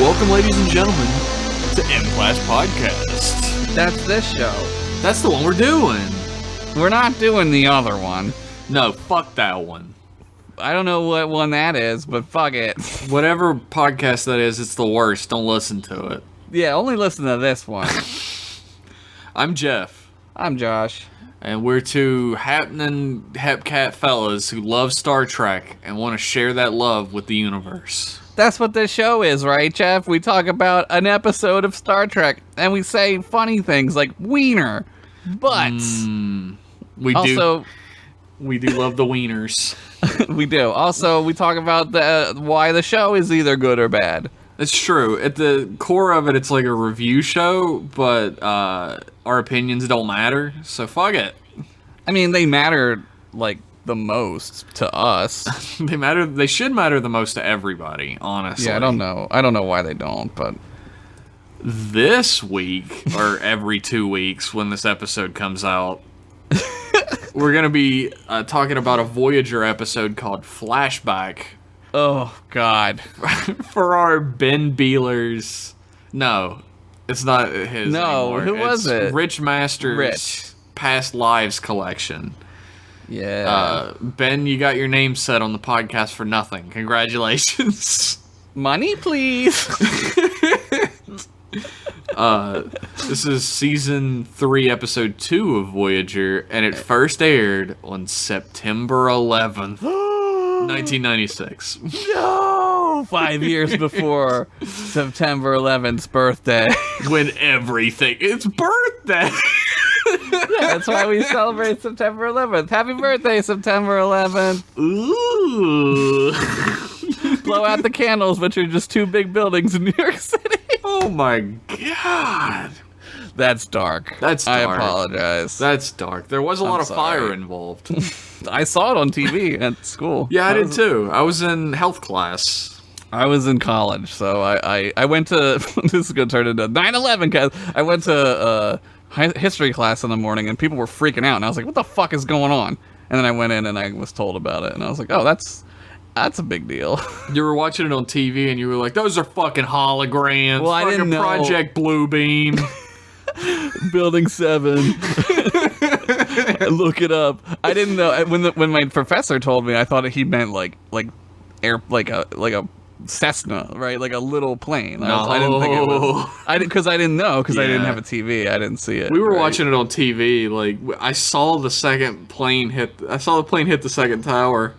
Welcome, ladies and gentlemen, to M-Class Podcast. That's this show. That's the one we're doing. We're not doing the other one. No, fuck that one. I don't know what one that is, but fuck it. Whatever podcast that is, it's the worst. Don't listen to it. Yeah, only listen to this one. I'm Jeff. I'm Josh. And we're two happening hepcat fellas who love Star Trek and want to share that love with the universe. That's what this show is, right, Jeff? We talk about an episode of Star Trek, and we say funny things like wiener, butts. We do love the wieners. We do. Also, we talk about why the show is either good or bad. It's true. At the core of it, it's like a review show, but our opinions don't matter, so fuck it. I mean, they matter, like, the most to us. They should matter the most to everybody, honestly. Yeah, I don't know why they don't, but this week, or every 2 weeks when this episode comes out, we're going to be talking about a Voyager episode called Flashback. Oh, God. For our Ben Beeler's... No, it's not his anymore. Who was it? Rich Masters' Past Lives collection. Yeah. Ben, you got your name set on the podcast for nothing. Congratulations. Money, please. This is season 3, episode 2 of Voyager, and it first aired on September 11th, 1996. No! 5 years before September 11th's birthday. When everything... It's birthday! Yeah, that's why we celebrate September 11th. Happy birthday, September 11th. Ooh. Blow out the candles, which are just two big buildings in New York City. Oh my god. That's dark. That's dark. I apologize. That's dark. There was a lot of fire involved. I saw it on TV at school. Yeah, I did too. I was in health class. I was in college, so I went to... This is going to turn into 9/11, guys. I went to... history class in the morning, and people were freaking out, and I was like, what the fuck is going on? And then I went in and I was told about it, and I was like, oh, that's a big deal. You were watching it on TV and you were like, those are fucking holograms. Well, I didn't know. Project Bluebeam. Building 7. Look it up. I didn't know when my professor told me, I thought he meant like a Cessna, right? Like a little plane. I didn't think it was. Because I didn't know, because I didn't have a TV. I didn't see it. We were watching it on TV. Like, I saw the plane hit the second tower.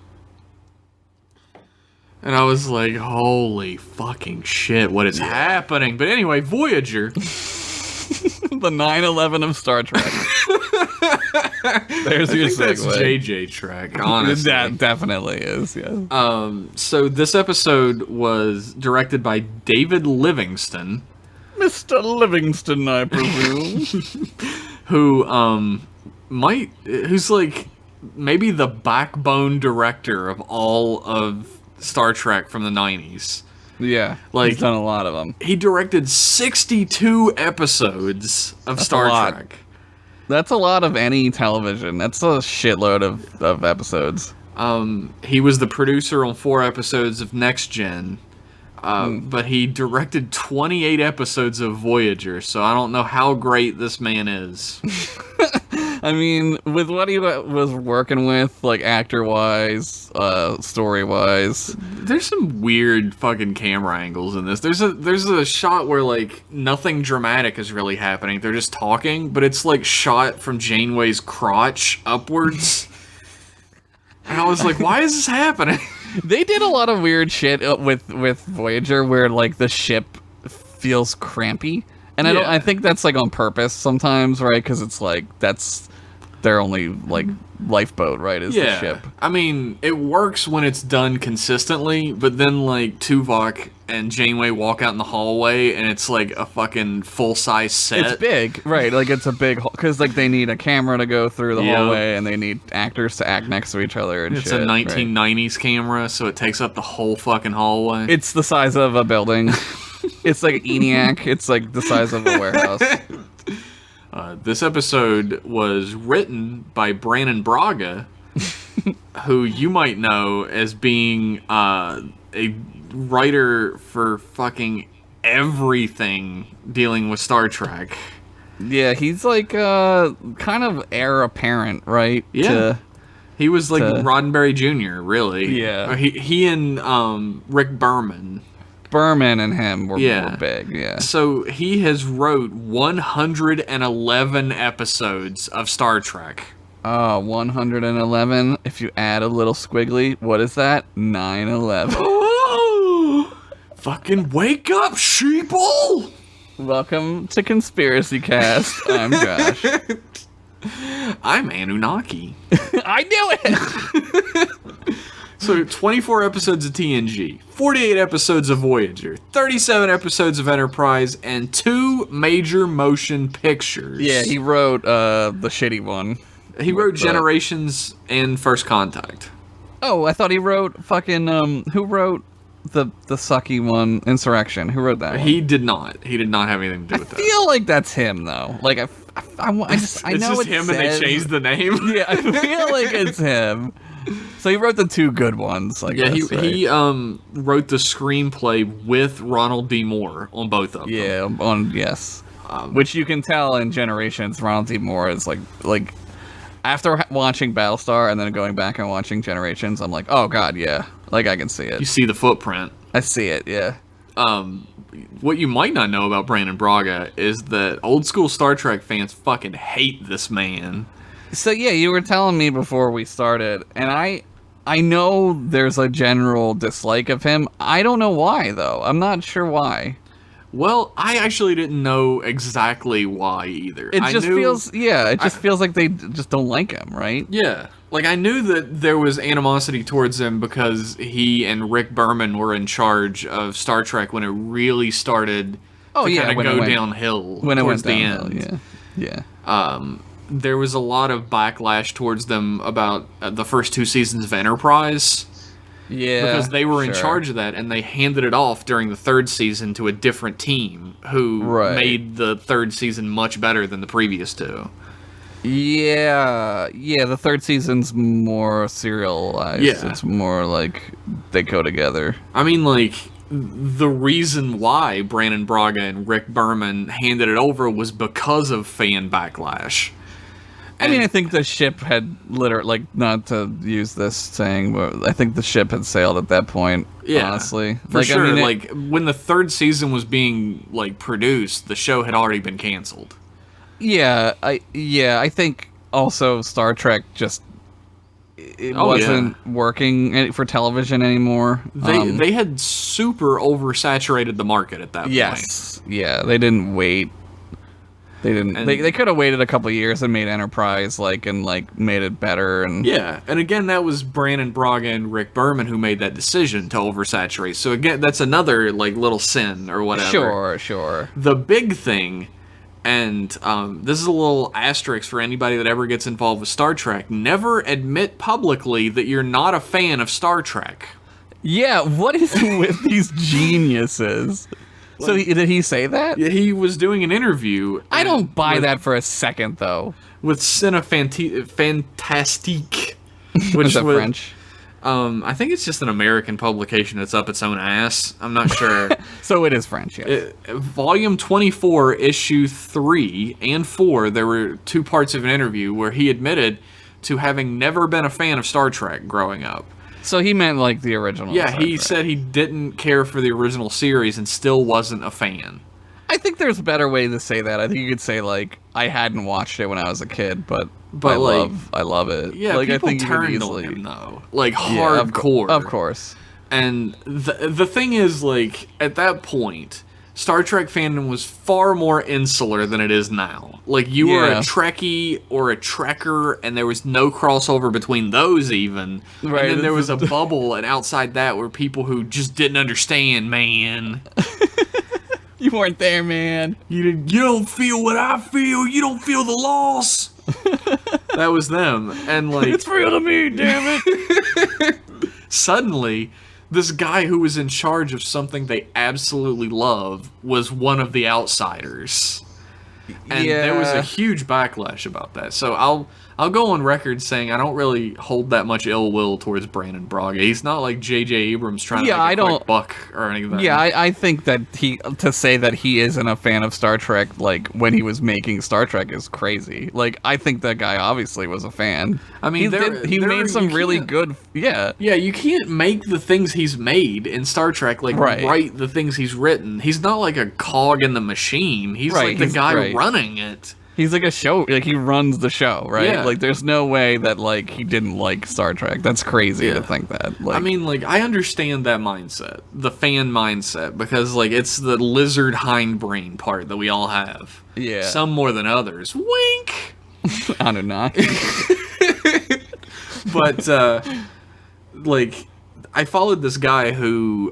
And I was like, holy fucking shit, what is happening? But anyway, Voyager. The 9/11 of Star Trek. There's your segue. That's JJ Trek, honestly. That definitely is, yeah. So this episode was directed by David Livingston. Mr. Livingston, I presume. Who's like maybe the backbone director of all of Star Trek from the 90s. Yeah, like, he's done a lot of them. He directed 62 episodes of Star Trek. That's a lot of any television. That's a shitload of episodes. He was the producer on 4 episodes of Next Gen, but he directed 28 episodes of Voyager, so I don't know how great this man is. I mean, with what he was working with, like, actor-wise, story-wise... There's some weird fucking camera angles in this. There's a shot where, like, nothing dramatic is really happening. They're just talking, but it's, like, shot from Janeway's crotch upwards. And I was like, why is this happening? They did a lot of weird shit with Voyager where, like, the ship feels crampy. And I think that's, like, on purpose sometimes, right? Because it's, like, that's their only, like, lifeboat, right, is the ship. I mean, it works when it's done consistently, but then, like, Tuvok and Janeway walk out in the hallway, and it's, like, a fucking full-size set. It's big, right, like, it's a big... Because, like, they need a camera to go through the hallway, and they need actors to act next to each other and it's shit. It's a 1990s camera, so it takes up the whole fucking hallway. It's the size of a building. It's like ENIAC. It's like the size of a warehouse. This episode was written by Brannon Braga, who you might know as being a writer for fucking everything dealing with Star Trek. Yeah, he's like kind of heir apparent, right? Yeah. He was like Roddenberry Jr., really. Yeah. He and Rick Berman. Berman and him were big, yeah. So he has wrote 111 episodes of Star Trek. 111. If you add a little squiggly, what is that? 9/11. Oh, fucking wake up, sheeple! Welcome to Conspiracy Cast. I'm Josh. I'm Anunnaki. I knew it! So, 24 episodes of TNG, 48 episodes of Voyager, 37 episodes of Enterprise, and 2 major motion pictures. Yeah, he wrote the shitty one. He wrote Generations and First Contact. Oh, I thought he wrote fucking, who wrote the sucky one, Insurrection? Who wrote that one? He did not. He did not have anything to do with that. I feel like that's him, though. Like, I know it's just him and they changed the name? Yeah, I feel like it's him. So he wrote the 2 good ones, I guess, he wrote the screenplay with Ronald D. Moore on both of them. Yeah, yes. Which you can tell in Generations, Ronald D. Moore is like after watching Battlestar and then going back and watching Generations, I'm like, oh god, yeah, like I can see it. You see the footprint. I see it, yeah. What you might not know about Brandon Braga is that old school Star Trek fans fucking hate this man. So yeah, you were telling me before we started, and I know there's a general dislike of him. I don't know why, though. I'm not sure why. Well, I actually didn't know exactly why either. It just feels like they just don't like him, right? Yeah. Like, I knew that there was animosity towards him because he and Rick Berman were in charge of Star Trek when it really started to kind of go downhill towards the end. Yeah. There was a lot of backlash towards them about the first 2 seasons of Enterprise. Yeah, because they were in charge of that, and they handed it off during the 3rd season to a different team who made the 3rd season much better than the previous 2. Yeah, the 3rd season's more serialized. Yeah. It's more like they go together. I mean, like, the reason why Brandon Braga and Rick Berman handed it over was because of fan backlash. I mean, I think the ship had literally, like, not to use this saying, but I think the ship had sailed at that point, honestly. For sure. I mean, like, when the 3rd season was being, like, produced, the show had already been canceled. Yeah, I think also Star Trek just, it wasn't working for television anymore. They had super oversaturated the market at that point. Yes, yeah, they didn't wait. They didn't. They could have waited a couple years and made Enterprise made it better and and again that was Brandon Braga and Rick Berman who made that decision to oversaturate. So again, that's another like little sin or whatever. Sure. The big thing, and this is a little asterisk for anybody that ever gets involved with Star Trek: never admit publicly that you're not a fan of Star Trek. Yeah, what is with these geniuses? So did he say that? Yeah, he was doing an interview. I don't buy that for a second, though. With Cine Fantastique, which is that French? I think it's just an American publication that's up its own ass. I'm not sure. So it is French, yes. Volume 24, issue 3 and 4, there were 2 parts of an interview where he admitted to having never been a fan of Star Trek growing up. So he meant like the original. Yeah, he said he didn't care for the original series and still wasn't a fan. I think there's a better way to say that. I think you could say like I hadn't watched it when I was a kid, but I love it. Yeah, like, people turned on him though, like hardcore. Of course. And the thing is, like at that point, Star Trek fandom was far more insular than it is now. Like, you were a Trekkie or a Trekker, and there was no crossover between those even. Right. And then there was a bubble, and outside that were people who just didn't understand, man. You weren't there, man. You don't feel what I feel. You don't feel the loss. That was them. And, like... It's real to me, damn it. Suddenly... this guy who was in charge of something they absolutely love was one of the outsiders. And there was a huge backlash about that. So I'll go on record saying I don't really hold that much ill will towards Brandon Braga. He's not like J.J. Abrams trying to make a quick buck or anything. Yeah, I think that to say that he isn't a fan of Star Trek, like, when he was making Star Trek is crazy. Like, I think that guy obviously was a fan. I mean, he made some really good... Yeah. Yeah, you can't make the things he's made in Star Trek, like, write the things he's written. He's not like a cog in the machine. He's like the guy running it. He's like a show, like he runs the show, right? Yeah. Like there's no way that like he didn't like Star Trek. That's crazy to think that. Like, I mean, like I understand that mindset, the fan mindset, because like it's the lizard hindbrain part that we all have. Yeah. Some more than others. Wink. I do not. But like I followed this guy who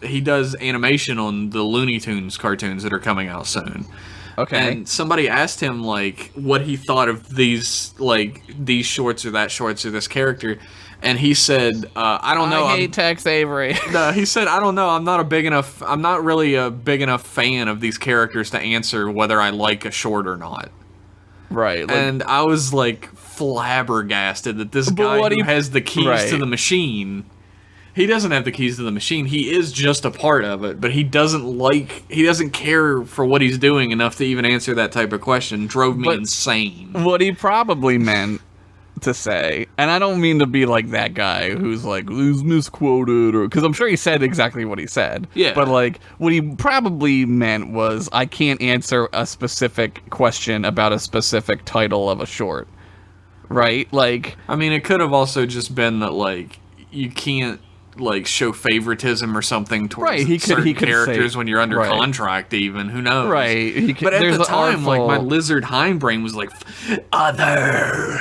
he does animation on the Looney Tunes cartoons that are coming out soon. Okay. And somebody asked him, like, what he thought of these shorts or that shorts or this character. And he said, I don't know. I hate Tex Avery. No, he said, I don't know. I'm not really a big enough fan of these characters to answer whether I like a short or not. Right. Like, and I was, like, flabbergasted that this guy who has the keys to the machine... He doesn't have the keys to the machine. He is just a part of it, but he doesn't care for what he's doing enough to even answer that type of question. Drove me insane. What he probably meant to say, and I don't mean to be like that guy who's like, who's misquoted, or because I'm sure he said exactly what he said. Yeah. But like, what he probably meant was, I can't answer a specific question about a specific title of a short. Right? Like, I mean, it could have also just been that, like, you can't like show favoritism or something towards certain characters when you're under contract even. Who knows? Right. But at the time, like, my lizard hindbrain was like, other.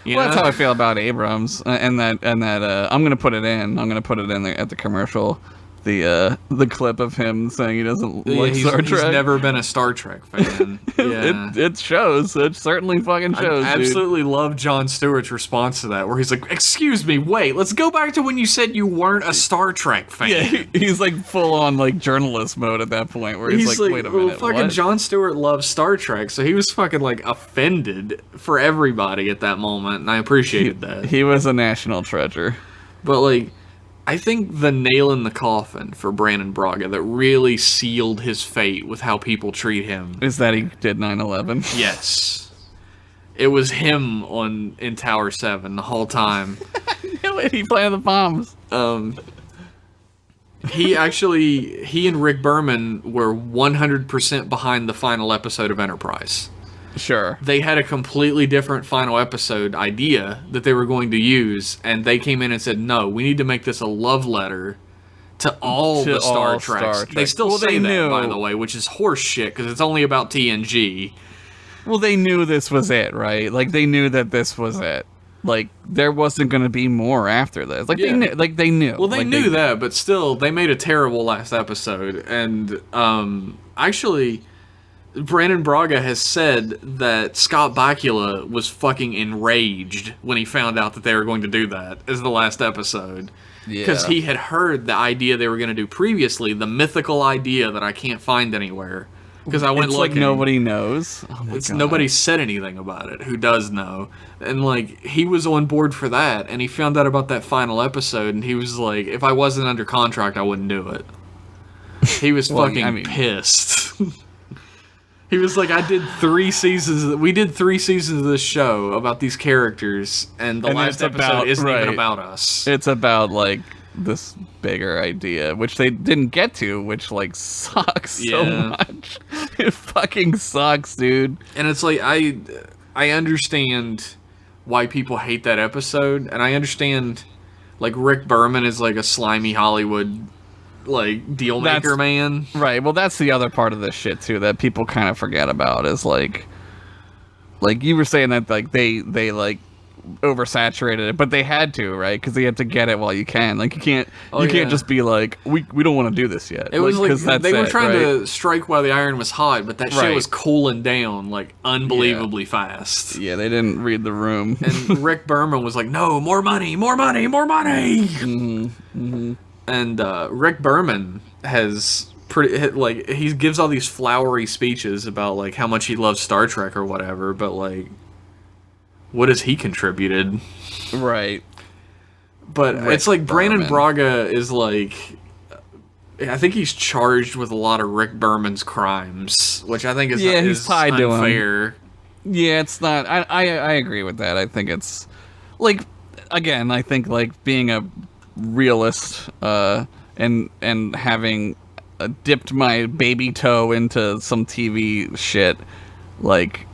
That's how I feel about Abrams. And that I'm going to put it in. I'm going to put it in at the commercial. The clip of him saying he doesn't like Star Trek. He's never been a Star Trek fan. Yeah. It shows. It certainly fucking shows. I absolutely love Jon Stewart's response to that, where he's like, "Excuse me, wait, let's go back to when you said you weren't a Star Trek fan." Yeah, he's like full on like journalist mode at that point, where he's like, "Wait a minute, fucking Jon Stewart loves Star Trek, so he was fucking like offended for everybody at that moment, and I appreciated that. He was a national treasure, but like." I think the nail in the coffin for Brandon Braga that really sealed his fate with how people treat him is that he did 9/11. Yes. It was him in Tower 7 the whole time. He planted the bombs. He and Rick Berman were 100% behind the final episode of Enterprise. Sure. They had a completely different final episode idea that they were going to use, and they came in and said, no, we need to make this a love letter to all the Star Treks. They still say that, by the way, which is horse shit, because it's only about TNG. Well, they knew this was it, right? Like, they knew that this was it. Like, there wasn't going to be more after this. Like, they knew. Well, they knew that, but still, they made a terrible last episode. And, actually... Brandon Braga has said that Scott Bakula was fucking enraged when he found out that they were going to do that as the last episode. Because he had heard the idea they were going to do previously, the mythical idea that I can't find anywhere. Because I went looking. Like nobody knows. Oh my God. Nobody said anything about it. Who does know? And like he was on board for that, and he found out about that final episode, and he was like, "If I wasn't under contract, I wouldn't do it." He was pissed. He was like, we did 3 seasons of this show about these characters, and the last episode isn't even about us. It's about, like, this bigger idea, which they didn't get to, which, like, sucks so much. It fucking sucks, dude. And it's like, I understand why people hate that episode, and I understand, like, Rick Berman is, like, a slimy Hollywood... like deal maker man, right? Well, that's the other part of this shit too that people kind of forget about is like you were saying that like they like oversaturated it, but they had to, right? Because they had to get it while you can. Like you can't just be like we don't want to do this yet. It was like they were trying to strike while the iron was hot, but that shit was cooling down like unbelievably fast. Yeah, they didn't read the room. And Rick Berman was like, "No, more money, more money, more money." Mm-hmm. Mm-hmm. And Rick Berman has he gives all these flowery speeches about like how much he loves Star Trek or whatever, but like what has he contributed? Right. But Rick it's like Brandon Berman. Braga is like, I think he's charged with a lot of Rick Berman's crimes, which I think is he's tied to him. unfair. Yeah, it's not. I agree with that. I think it's like, again, I think like being a realist and having dipped my baby toe into some TV shit, like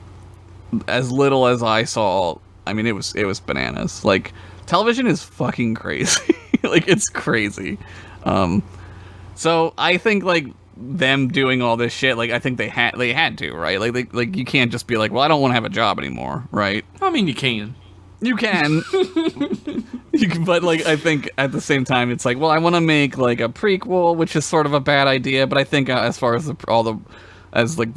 as little as I saw, I mean it was bananas. Like television is fucking crazy. Like it's crazy. So I think like them doing all this shit, like I think they had to, right? Like you can't just be like, well, I don't want to have a job anymore, right? I mean, you can. You can. But like I think at the same time it's like, well, I want to make like a prequel, which is sort of a bad idea, but I think as far as the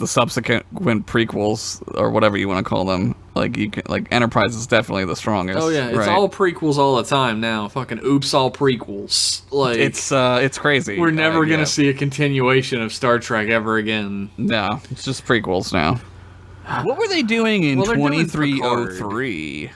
subsequent prequels or whatever you want to call them, like you can, like Enterprise is definitely the strongest. Oh yeah, it's right? all prequels all the time now. Fucking oops, all prequels. Like it's crazy. We're never gonna see a continuation of Star Trek ever again. No, it's just prequels now. What were they doing in 2303?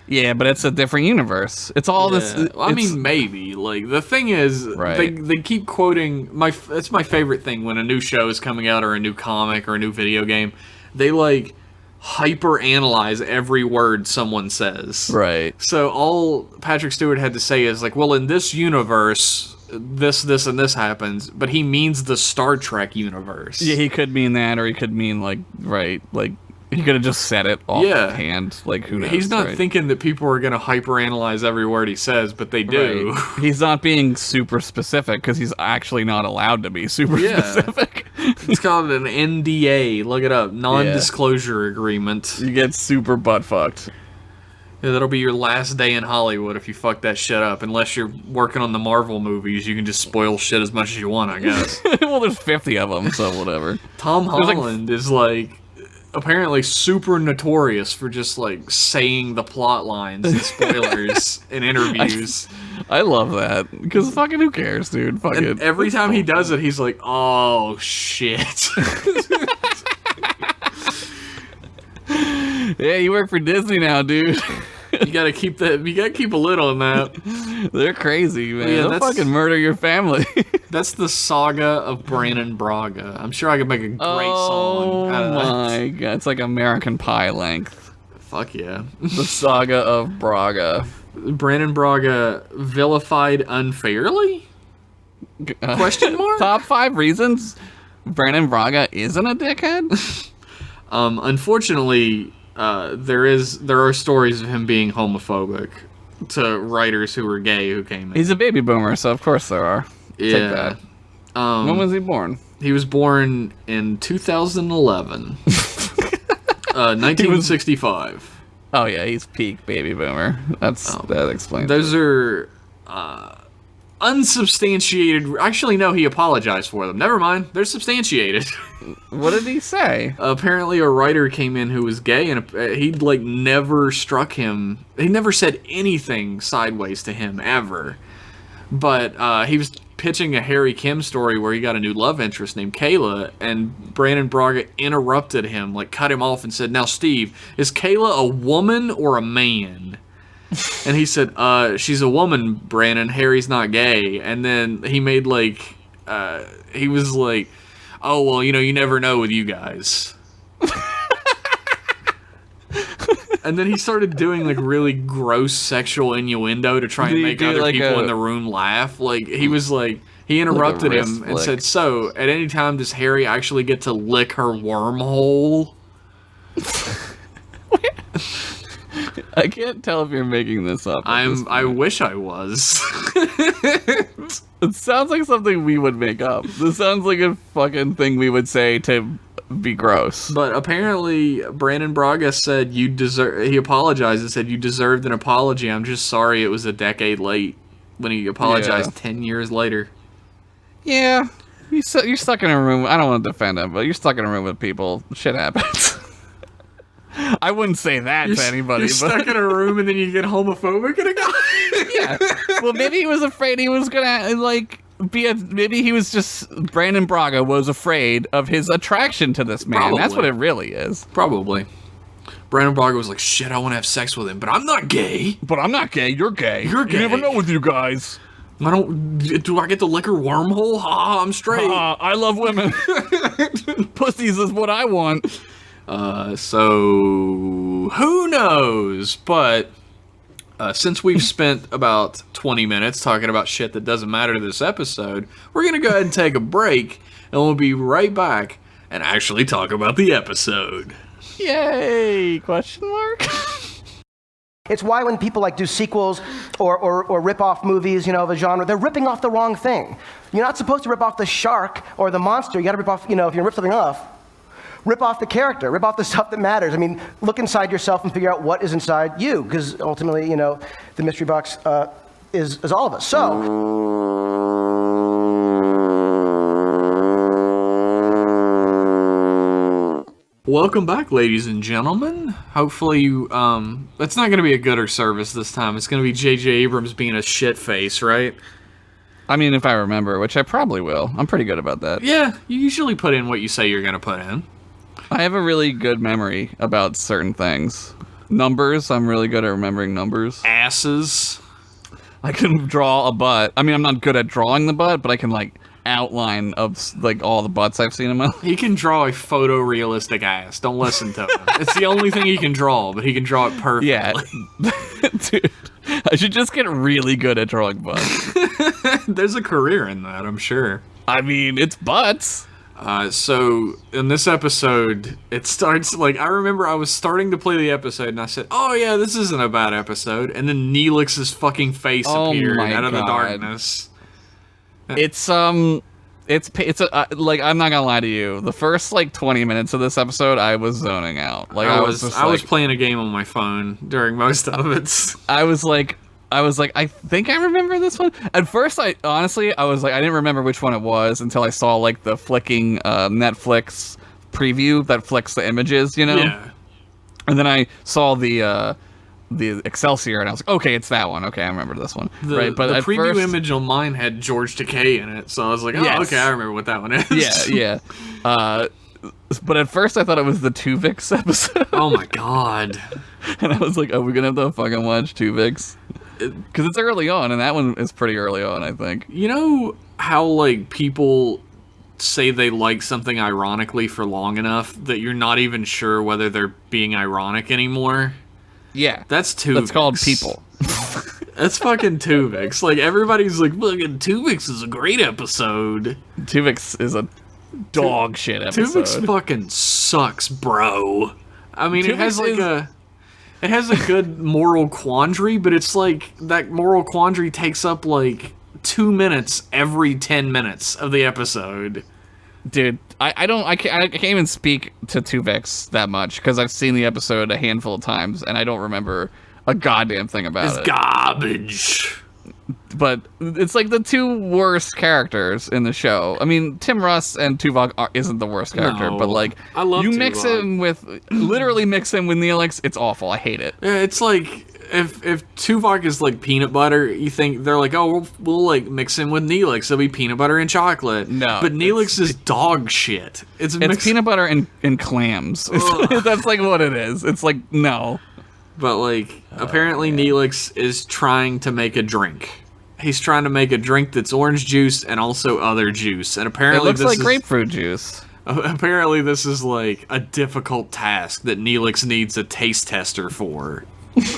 Yeah, but it's a different universe. It's all this. I mean, maybe. Like the thing is, Right. they keep quoting It's my favorite thing when a new show is coming out or a new comic or a new video game. They like hyper analyze every word someone says. Right. So all Patrick Stewart had to say is like, well, in this universe, this, and this happens, but he means the Star Trek universe. Yeah, he could mean that, or he could mean like he could have just said it offhand. Like who knows? He's not thinking that people are going to hyperanalyze every word he says, but they do. Right. He's not being super specific because he's actually not allowed to be super specific. It's called an NDA. Look it up. Non-disclosure agreement. You get super butt fucked. Yeah, that'll be your last day in Hollywood if you fuck that shit up. Unless you're working on the Marvel movies, you can just spoil shit as much as you want, I guess. Well, there's 50 of them, so whatever. Tom Holland is like apparently super notorious for just like saying the plot lines and spoilers in interviews. I love that because fucking who cares, dude? Fucking and every time he does it, he's like, "Oh shit." Yeah, you work for Disney now, dude. You gotta keep a lid on that. They're crazy, man. Yeah, they'll fucking murder your family. That's the saga of Brandon Braga. I'm sure I could make a great song out of that. Oh my god, it's like American Pie length. Fuck yeah. The saga of Braga. Brandon Braga vilified unfairly? Question mark? Top 5 reasons Brandon Braga isn't a dickhead? Unfortunately, there are stories of him being homophobic to writers who were gay who came in. He's a baby boomer, so of course there are. Yeah. Take that. When was he born? He was born in 2011. 1965. Oh yeah, he's peak baby boomer. That explains. Those are unsubstantiated. Actually, no, he apologized for them. Never mind. They're substantiated. What did he say? Apparently, a writer came in who was gay, and he like never struck him. He never said anything sideways to him ever. But he was pitching a Harry Kim story where he got a new love interest named Kayla, and Brandon Braga interrupted him, like cut him off and said, "Now, Steve, is Kayla a woman or a man?" And he said, "She's a woman, Brandon. Harry's not gay." And then he made like, he was like, "Oh, well, you never know with you guys." And then he started doing like really gross sexual innuendo to try and make other people in the room laugh. Like he was like, he interrupted him and said, "So, at any time does Harry actually get to lick her wormhole?" I can't tell if you're making this up. I wish I was. It sounds like something we would make up. This sounds like a fucking thing we would say to be gross. But apparently, Brandon Braga said he apologized and said, "You deserved an apology. I'm just sorry it was a decade late." When he apologized 10 years later. Yeah. You're stuck in a room. I don't want to defend him, but you're stuck in a room with people. Shit happens. I wouldn't say that to anybody. You're stuck in a room and then you get homophobic in a guy? Yeah. Well, maybe he was afraid he was gonna maybe he was just Brandon Braga was afraid of his attraction to this man. Probably. That's what it really is. Probably. Brandenburger was like, shit, I want to have sex with him, but I'm not gay. But I'm not gay. You're gay. You're gay. You never know with you guys. Do I get the liquor wormhole? Ha, I'm straight. I love women. Pussies is what I want. So who knows? But since we've spent about 20 minutes talking about shit that doesn't matter to this episode, we're going to go ahead and take a break, and we'll be right back and actually talk about the episode. Yay! Question mark? It's why when people like do sequels or rip off movies, of a genre, they're ripping off the wrong thing. You're not supposed to rip off the shark or the monster. You got to rip off, if you're going to rip something off, rip off the character, rip off the stuff that matters. I mean, look inside yourself and figure out what is inside you, because ultimately, the mystery box is all of us. So. Welcome back, ladies and gentlemen. Hopefully you, it's not going to be a gooder service this time. It's going to be J.J. Abrams being a shit face, right? I mean, if I remember, which I probably will. I'm pretty good about that. Yeah, you usually put in what you say you're going to put in. I have a really good memory about certain things. Numbers, I'm really good at remembering numbers. Asses. I can draw a butt. I mean, I'm not good at drawing the butt, but I can, outline of all the butts I've seen in my life. He can draw a photorealistic ass. Don't listen to him. It's the only thing he can draw, but he can draw it perfectly. Yeah. Dude, I should just get really good at drawing butts. There's a career in that, I'm sure. I mean, it's butts. So in this episode, it starts I remember I was starting to play the episode and I said, "Oh yeah, this isn't a bad episode." And then Neelix's fucking face appeared out of the darkness. It's I'm not gonna lie to you. The first 20 minutes of this episode, I was zoning out. I was playing a game on my phone during most of it. I was like, I think I remember this one. At first, I didn't remember which one it was until I saw the flicking Netflix preview that flicks the images, Yeah. And then I saw the Excelsior, and I was like, okay, it's that one. Okay, I remember this one. Right, but the preview image on mine had George Takei in it, so I was like, oh, okay, I remember what that one is. Yeah. But at first, I thought it was the Tuvix episode. Oh my god. And I was like, are we gonna have to fucking watch Tuvix? Because it's early on, and that one is pretty early on, I think. You know how, people say they like something ironically for long enough that you're not even sure whether they're being ironic anymore? Yeah. That's Tuvix. That's called people. That's fucking Tuvix. Everybody's like, fucking Tuvix is a great episode. Tuvix is a dog shit episode. Tuvix fucking sucks, bro. I mean, it has a good moral quandary, but it's that moral quandary takes up 2 minutes every 10 minutes of the episode. Dude, I can't even speak to Tuvix that much because I've seen the episode a handful of times and I don't remember a goddamn thing about it. It's garbage. But it's the two worst characters in the show. I mean, Tim Russ and Tuvok isn't the worst character, but I love you Tuvok. mix him with Neelix, it's awful. I hate it. Yeah, it's if Tuvok is peanut butter, you think they're oh, we'll mix him with Neelix. It'll be peanut butter and chocolate. No, but Neelix is dog shit. It's peanut butter and clams. That's what it is. It's no. But apparently Neelix is trying to make a drink. He's trying to make a drink that's orange juice and also other juice. And apparently it looks like grapefruit juice. Apparently this is a difficult task that Neelix needs a taste tester for.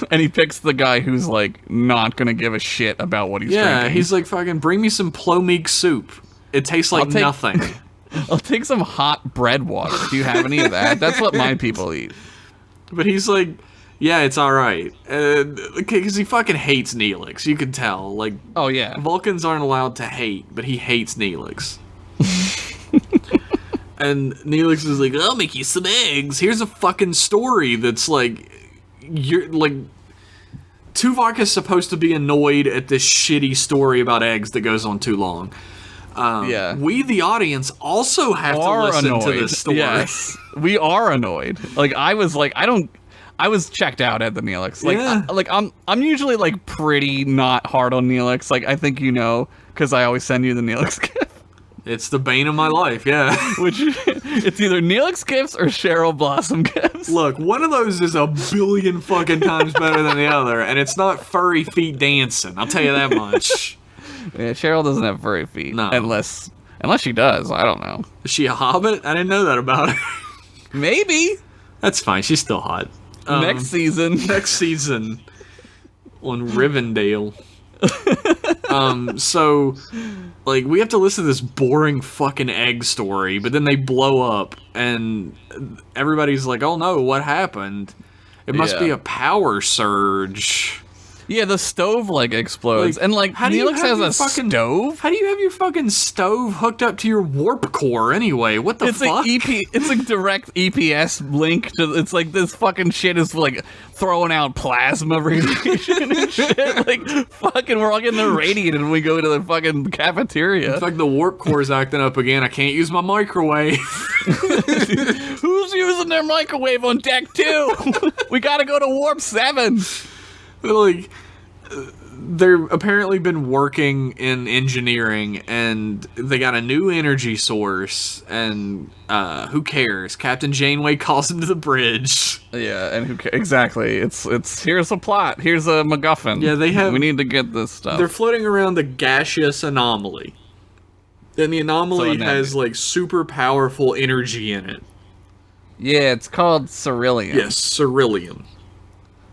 And he picks the guy who's not gonna give a shit about what he's drinking. Yeah, he's fucking bring me some plomeek soup. It tastes like nothing. I'll take some hot bread water. Do you have any of that? That's what my people eat. But he's yeah, it's alright. Because he fucking hates Neelix. You can tell. Oh yeah. Vulcans aren't allowed to hate, but he hates Neelix. And Neelix is I'll make you some eggs. Here's a fucking story that's you're Tuvok is supposed to be annoyed at this shitty story about eggs that goes on too long. Yeah. We, the audience, also have to listen to this story. Yes. We are annoyed. I was checked out at the Neelix. I'm usually pretty not hard on Neelix. I think because I always send you the Neelix gift. It's the bane of my life, yeah. Which, it's either Neelix gifts or Cheryl Blossom gifts. Look, one of those is a billion fucking times better than the other, and it's not furry feet dancing, I'll tell you that much. Yeah, Cheryl doesn't have furry feet. No. Unless she does, I don't know. Is she a hobbit? I didn't know that about her. Maybe. That's fine, she's still hot. Next season. Next season on Rivendell. So, like, we have to listen to this boring fucking egg story, but then they blow up, and everybody's like, oh no, what happened? It must be a power surge. Yeah, the stove, like, explodes. Like, and, like, Neelix has a stove? How do you have your fucking stove hooked up to your warp core anyway? What the fuck? It's a direct EPS link to, it's like this fucking shit is, like, throwing out plasma radiation and shit. Like, fucking, we're all getting irradiated when we go to the fucking cafeteria. It's like the warp core's acting up again. I can't use my microwave. Who's using their microwave on deck 2? We gotta go to warp 7. Like, they're apparently been working in engineering, and they got a new energy source, and who cares? Captain Janeway calls him to the bridge. Yeah, and who cares? Exactly. It's here's a plot. Here's a MacGuffin. Yeah, we need to get this stuff. They're floating around the gaseous anomaly. And the anomaly has, like, super powerful energy in it. Yeah, it's called Cerulean. Yes, Cerulean.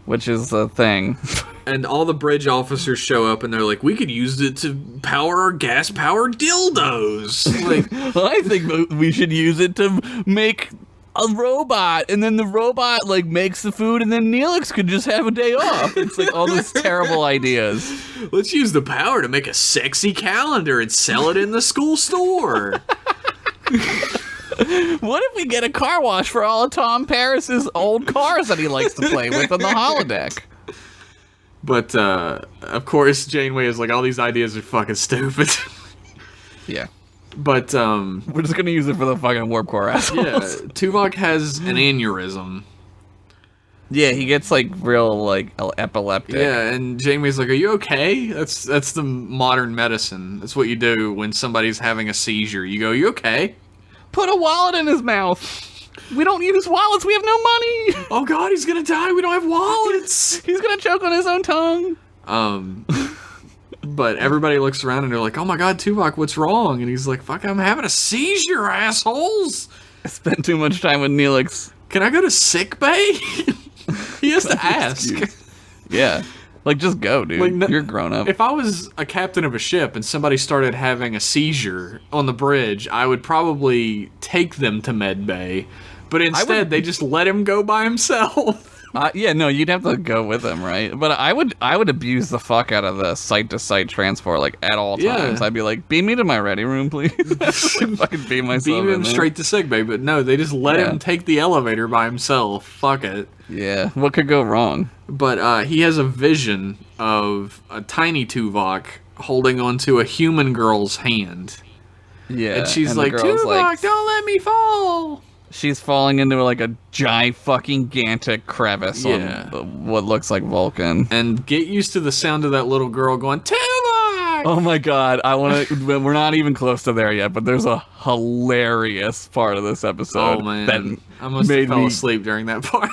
Which is a thing. And all the bridge officers show up, and they're like, we could use it to power our gas-powered dildos. Like, well, I think we should use it to make a robot, and then the robot, like, makes the food, and then Neelix could just have a day off. It's like all these terrible ideas. Let's use the power to make a sexy calendar and sell it in the school store. What if we get a car wash for all of Tom Paris's old cars that he likes to play with on the holodeck? But, of course, Janeway is like, all these ideas are fucking stupid. Yeah. But, we're just gonna use it for the fucking warp core assholes. Yeah, Tuvok has an aneurysm. Yeah, he gets, like, real, like, epileptic. Yeah, and Janeway's like, are you okay? That's the modern medicine. That's what you do when somebody's having a seizure. You go, you okay? Put a wallet in his mouth. We don't use wallets. We have no money. Oh God, he's gonna die. We don't have wallets. He's gonna choke on his own tongue. But everybody looks around and they're like, oh my God, Tuvok, what's wrong? And he's like, fuck, I'm having a seizure, assholes. I spent too much time with Neelix. Can I go to sick bay? He has to ask. Yeah. Like, just go, dude. Like, you're grown up. If I was a captain of a ship and somebody started having a seizure on the bridge, I would probably take them to med bay. But instead, they just let him go by himself. Yeah, no, you'd have to go with him, right? But I would abuse the fuck out of the site-to-site transport, like, at all times. I'd be like, beam me to my ready room, please. Fucking beam myself Beam him straight to sickbay, but no, they just let him take the elevator by himself. Fuck it. Yeah, what could go wrong? But he has a vision of a tiny Tuvok holding onto a human girl's hand. Yeah, and she's like, Tuvok, don't let me fall! She's falling into like a gigantic crevice on what looks like Vulcan. And get used to the sound of that little girl going, Tuvok! Oh my God, we're not even close to there yet, but there's a hilarious part of this episode. Oh man, I must have fell asleep during that part.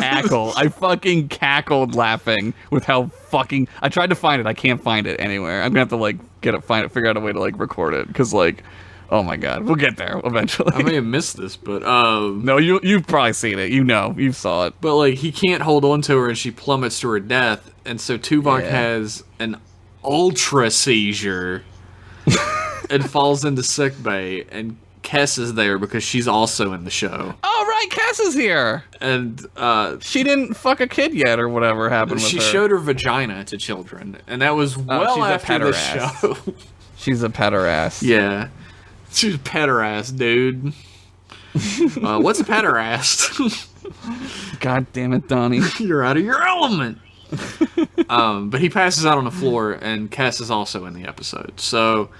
Cackle. I fucking cackled laughing with how fucking, I tried to find it, I can't find it anywhere. I'm gonna have to like figure out a way to like record it, because like, oh my God, we'll get there eventually. I may have missed this, but no, you've probably seen it. You saw it. But like, he can't hold on to her, and she plummets to her death, and so Tuvok has an ultra seizure and falls into sickbay, and Kes is there because she's also in the show. Oh right, Kes is here, and she didn't fuck a kid yet, or whatever happened with her. She showed her vagina to children, and that was well after the show. She's a pederast. Yeah. She's a pederast, dude. What's a pederast? God damn it, Donnie. You're out of your element. But he passes out on the floor, and Kes is also in the episode. So,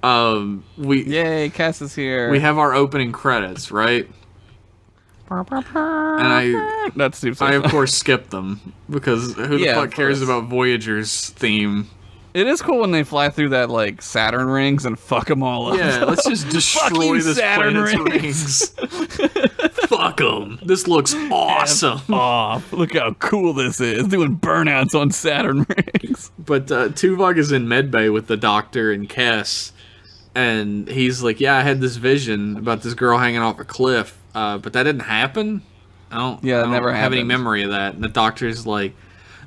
yay, Kes is here. We have our opening credits, right? And That's I of course skipped them, because who the fuck cares about Voyager's theme? It is cool when they fly through that, like, Saturn rings and fuck them all up. Yeah, let's just destroy this Saturn planet's rings. Fuck them. This looks awesome. Off. Look how cool this is. Doing burnouts on Saturn rings. But Tuvok is in medbay with the doctor and Kess, and he's like, yeah, I had this vision about this girl hanging off a cliff, but that didn't happen. I don't have any memory of that. And the doctor's like,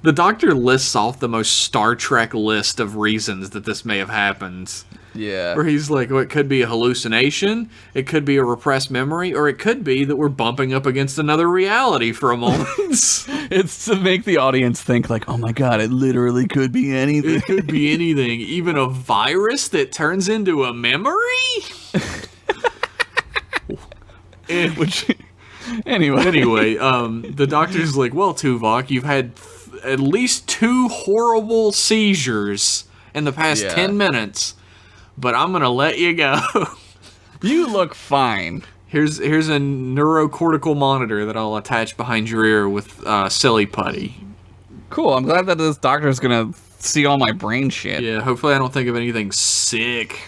the doctor lists off the most Star Trek list of reasons that this may have happened. Yeah. Where he's like, well, it could be a hallucination, it could be a repressed memory, or it could be that we're bumping up against another reality for a moment. It's to make the audience think like, oh my god, it literally could be anything. It could be anything. Even a virus that turns into a memory? Anyway, the doctor's like, well, Tuvok, you've had at least 2 horrible seizures in the past 10 minutes, but I'm gonna let you go. You look fine. Here's a neurocortical monitor that I'll attach behind your ear with silly putty. Cool, I'm glad that this doctor's gonna see all my brain shit. Yeah, hopefully I don't think of anything sick.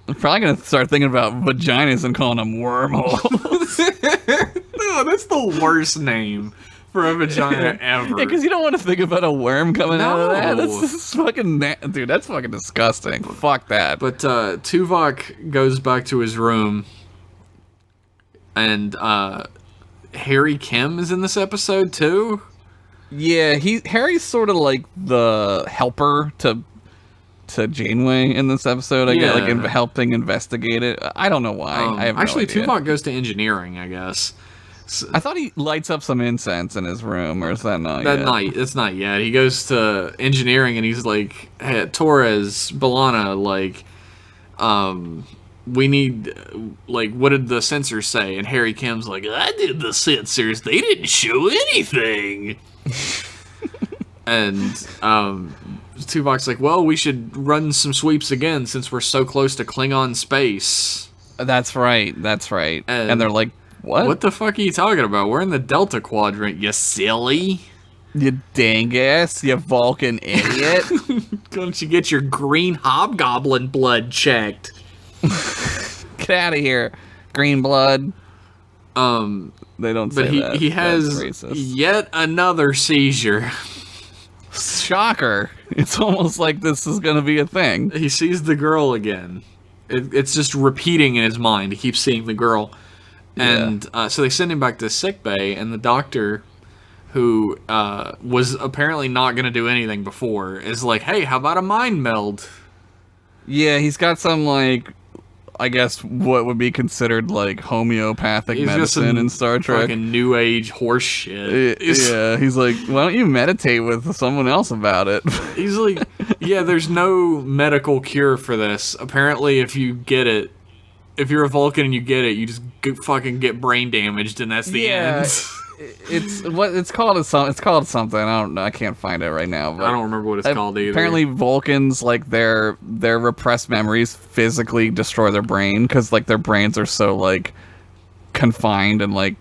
I'm probably gonna start thinking about vaginas and calling them wormholes. No, that's the worst name for a vagina ever. Yeah, because you don't want to think about a worm coming out of that. That's fucking dude, that's fucking disgusting. Fuck that. But Tuvok goes back to his room, and Harry Kim is in this episode too. Yeah, Harry's sort of like the helper to Janeway in this episode. I guess, like helping investigate it. I don't know why. I have actually, no idea. Tuvok goes to engineering, I guess. I thought he lights up some incense in his room, or is that not that yet? night? It's not yet. He goes to engineering, and he's like, hey, Torres, B'Elanna, like, we need, like, what did the sensors say? And Harry Kim's like, I did the sensors. They didn't show anything. And Tuvok's like, well, we should run some sweeps again since we're so close to Klingon space. That's right. And they're like, what? What the fuck are you talking about? We're in the Delta Quadrant, you silly. You dingus, you Vulcan idiot. Don't you get your green hobgoblin blood checked? Get out of here, green blood. They don't say that. But he has yet another seizure. Shocker. It's almost like this is going to be a thing. He sees the girl again. It's just repeating in his mind. He keeps seeing the girl. And so they send him back to sickbay, and the doctor, who was apparently not going to do anything before, is like, hey, how about a mind meld? Yeah, he's got some, like, I guess what would be considered, like, homeopathic medicine in Star Trek. Fucking new age horse shit. Yeah, he's like, why don't you meditate with someone else about it? He's like, yeah, there's no medical cure for this. Apparently, if you get it, if you're a Vulcan and you get it, you just fucking get brain damaged, and that's the end. It's called something. I don't know. I can't find it right now. But I don't remember what it's called either. Apparently, Vulcans, like, their repressed memories physically destroy their brain because, like, their brains are so, like, confined and, like,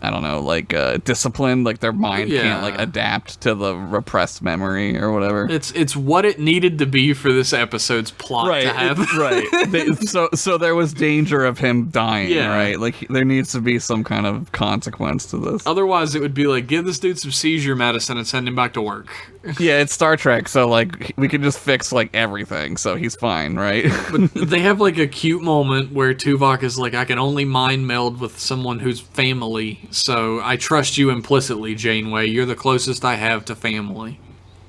I don't know, like, disciplined. Like, their mind can't, like, adapt to the repressed memory or whatever. It's what it needed to be for this episode's plot to have. So there was danger of him dying, right? Like, there needs to be some kind of consequence to this. Otherwise, it would be like, give this dude some seizure medicine and send him back to work. Yeah, it's Star Trek, so, like, we can just fix, like, everything, so he's fine, right? But they have, like, a cute moment where Tuvok is like, I can only mind meld with someone who's family, so I trust you implicitly, Janeway. You're the closest I have to family.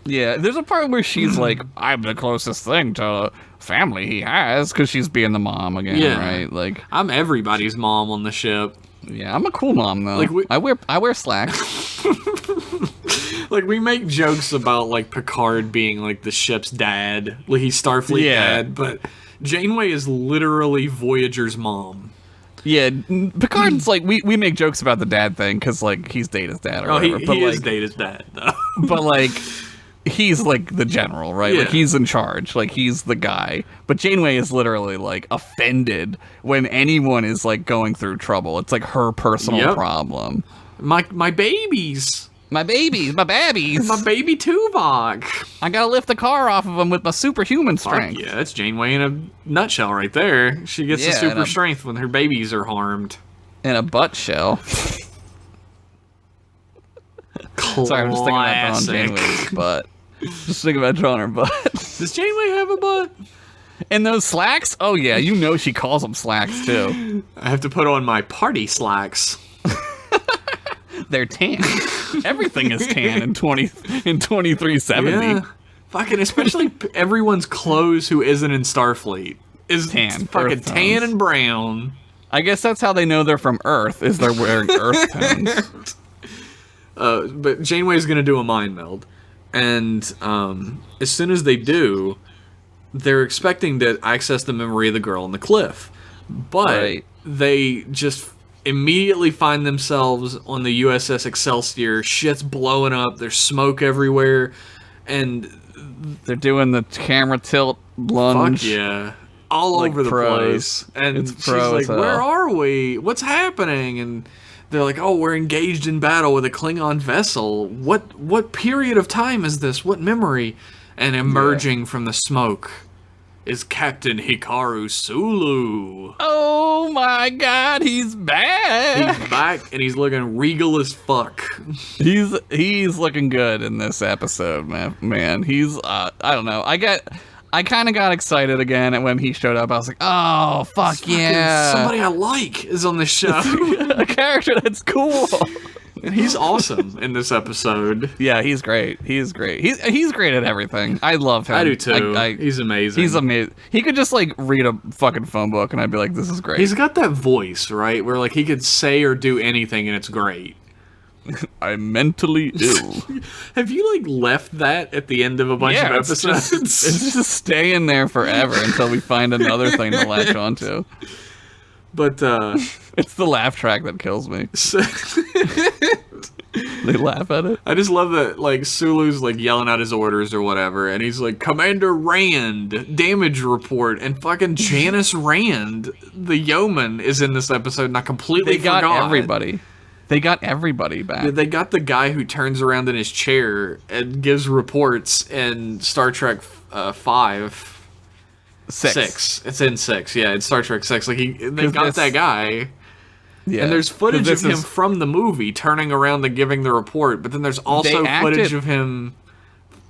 Yeah, there's a part where she's like, I'm the closest thing to family he has, because she's being the mom again, right? Like, I'm everybody's mom on the ship. Yeah, I'm a cool mom, though. Like, I wear slacks. Like, we make jokes about, like, Picard being, like, the ship's dad. Like, he's Starfleet dad, but Janeway is literally Voyager's mom. Yeah, Picard's, like, we make jokes about the dad thing, because, like, he's Data's dad or whatever. He is Data's dad, though. But, like, he's, like, the general, right? Like, he's in charge. Like, he's the guy. But Janeway is literally, like, offended when anyone is, like, going through trouble. It's, like, her personal problem. My babies. My babies, my babbies. My baby Tuvok. I gotta lift the car off of them with my superhuman strength. Yeah, that's Janeway in a nutshell right there. She gets the super strength when her babies are harmed. In a butt shell. Sorry, I'm just thinking about drawing Janeway's butt. Just thinking about drawing her butt. Does Janeway have a butt? And those slacks? Oh yeah, you know she calls them slacks too. I have to put on my party slacks. They're tan. Everything is tan in 2370. Yeah. Fucking, especially everyone's clothes who isn't in Starfleet is tan, fucking tan and brown. I guess that's how they know they're from Earth, is they're wearing Earth tones. But Janeway's gonna do a mind meld, and as soon as they do, they're expecting to access the memory of the girl on the cliff, but they just immediately find themselves on the USS Excelsior. Shit's blowing up. There's smoke everywhere, and they're doing the camera tilt lunge. Fuck yeah. All like over the place. And she's like, where are we? What's happening? And they're like, oh, we're engaged in battle with a Klingon vessel. What period of time is this? What memory? And emerging from the smoke is Captain Hikaru Sulu. Oh my god, he's back! He's back, and he's looking regal as fuck. He's looking good in this episode, man. He's, I don't know. I kind of got excited again when he showed up. I was like, oh, fuck yeah. Somebody I like is on this show. A character that's cool. And he's awesome in this episode. Yeah, he's great. He's great. He's great at everything. I love him. I do too. He's amazing. He's amazing. He could just like read a fucking phone book and I'd be like, this is great. He's got that voice, right? Where like he could say or do anything and it's great. I'm mentally ill. Have you like left that at the end of a bunch of episodes? It's just staying there forever until we find another thing to latch onto. But it's the laugh track that kills me. They laugh at it. I just love that like Sulu's like yelling out his orders or whatever, and he's like, Commander Rand, damage report, and fucking Janice Rand, the yeoman, is in this episode, and I completely forgot. They got everybody back. They got the guy who turns around in his chair and gives reports in Star Trek 5. 6. It's in 6. Yeah, it's Star Trek 6. Like they got that guy. Yeah. And there's footage of him from the movie turning around and giving the report, but then there's also footage of him.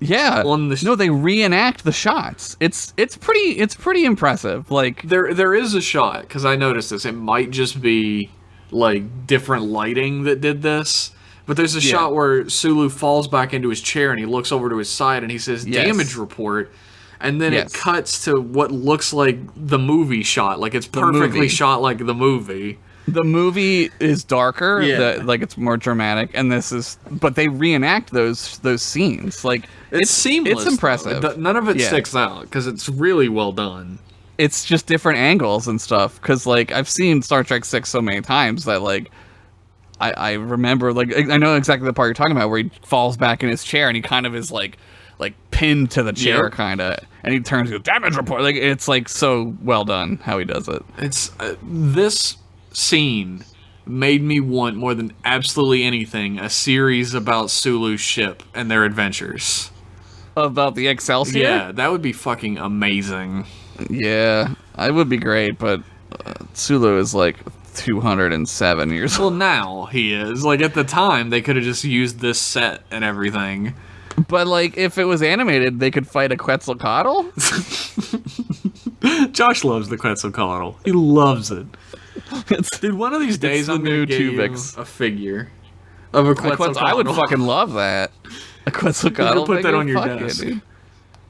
Yeah. No, they reenact the shots. It's pretty impressive. Like there is a shot, because I noticed this. It might just be like different lighting that did this. But there's a shot where Sulu falls back into his chair and he looks over to his side and he says, damage report. And then it cuts to what looks like the movie shot. Like it's perfectly shot like the movie. The movie is darker, like it's more dramatic, and but they reenact those scenes. Like it's seamless. It's impressive. None of it sticks out because it's really well done. It's just different angles and stuff. Because like I've seen Star Trek 6 so many times that like I remember, like I know exactly the part you're talking about where he falls back in his chair and he kind of is like pinned to the chair kind of, and he turns to damage report. Like it's like so well done how he does it. It's this scene made me want more than absolutely anything a series about Sulu's ship and their adventures. About the Excelsior? Yeah, that would be fucking amazing. Yeah, it would be great, but Sulu is like 207 years old. Well, now he is. Like at the time, they could have just used this set and everything. But like, if it was animated, they could fight a Quetzalcoatl? Josh loves the Quetzalcoatl. He loves it. Dude, one of these days I'm going to get you a figure of a Quetzalcoatl. I would fucking love that. A Quetzalcoatl. You put that on your desk. Dude.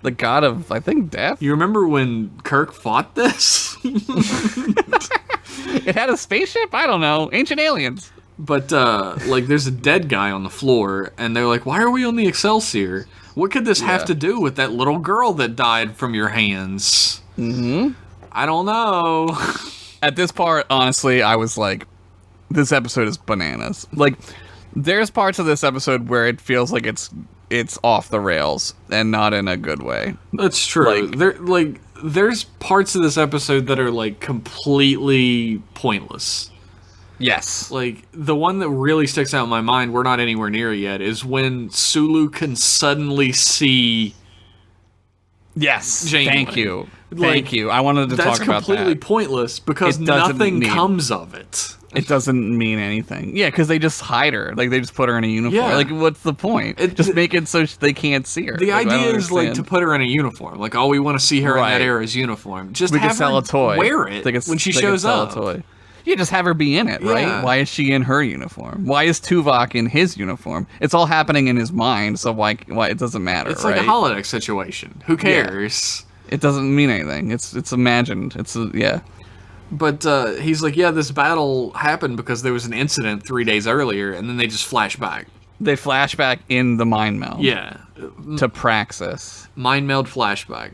The god of, I think, death. You remember when Kirk fought this? It had a spaceship? I don't know. Ancient aliens. But, like, there's a dead guy on the floor, and they're like, why are we on the Excelsior? What could this have to do with that little girl that died from your hands? Mm-hmm. I don't know. At this part, honestly, I was like, this episode is bananas. Like, there's parts of this episode where it feels like it's off the rails, and not in a good way. That's true. There's parts of this episode that are, like, completely pointless. Yes. Like, the one that really sticks out in my mind, we're not anywhere near it yet, is when Sulu can suddenly see... Yes. Janeway. Thank you. Like, Thank you. I wanted to talk about that. That's completely pointless because nothing comes of it. It doesn't mean anything. Yeah, because they just hide her. Like, they just put her in a uniform. Yeah. Like, what's the point? Just make it so they can't see her. The like, idea is, like, to put her in a uniform. Like, we want to see her in that era's uniform. Just we have can sell her a toy. Wear it when she shows up. Yeah, just have her be in it, right? Yeah. Why is she in her uniform? Why is Tuvok in his uniform? It's all happening in his mind, so why it doesn't matter, It's right? like a holodeck situation. Who cares? Yeah. It doesn't mean anything. It's imagined. Yeah. But he's like, yeah, this battle happened because there was an incident 3 days earlier, and then they just flash back. They flash back in the mind meld. Yeah. To Praxis. Mind meld flashback.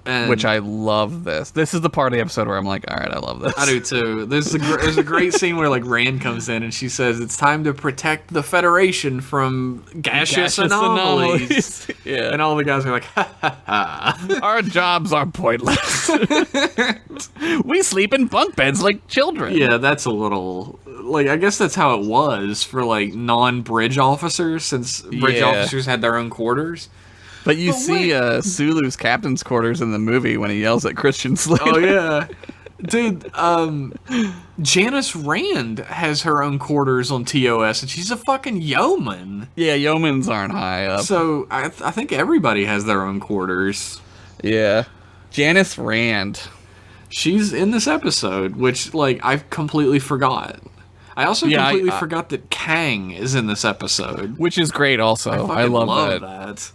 And which I love this. This is the part of the episode where I'm like, all right, I love this. I do too. There's a great scene where like Rand comes in and she says it's time to protect the Federation from gaseous anomalies. Yeah. And all the guys are like, ha ha ha. Our jobs are pointless. We sleep in bunk beds like children. Yeah, that's a little like I guess that's how it was for like non-bridge officers since bridge officers had their own quarters. But you see Sulu's captain's quarters in the movie when he yells at Christian Slater. Oh, yeah. Dude, Janice Rand has her own quarters on TOS, and she's a fucking yeoman. Yeah, yeomans aren't high up. So I think everybody has their own quarters. Yeah. Janice Rand. She's in this episode, which, like, I completely forgot. I also completely forgot that Kang is in this episode. Which is great also. I love that.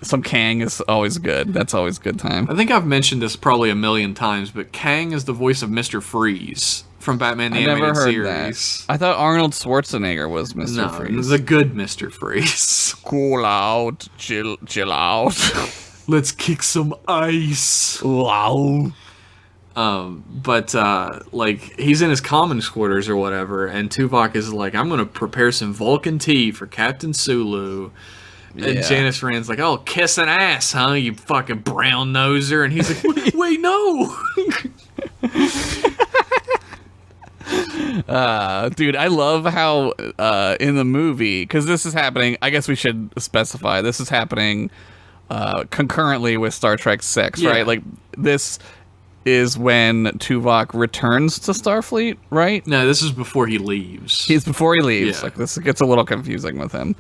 Some Kang is always good. That's always a good time. I think I've mentioned this probably a million times, but Kang is the voice of Mr. Freeze from Batman the Animated Series. That. I thought Arnold Schwarzenegger was Mr. Freeze. The good Mr. Freeze. Cool out, chill out. Let's kick some ice. Wow. But like he's in his commons quarters or whatever, and Tuvok is like, I'm gonna prepare some Vulcan tea for Captain Sulu. And Janice Rand's like, oh, kiss an ass, huh, you fucking brown noser? And he's like, wait, no. Dude, I love how in the movie, because this is happening, I guess we should specify, this is happening concurrently with Star Trek 6, right? Like, this is when Tuvok returns to Starfleet, right? No, this is before he leaves. He's before he leaves. Yeah. Like, this gets a little confusing with him.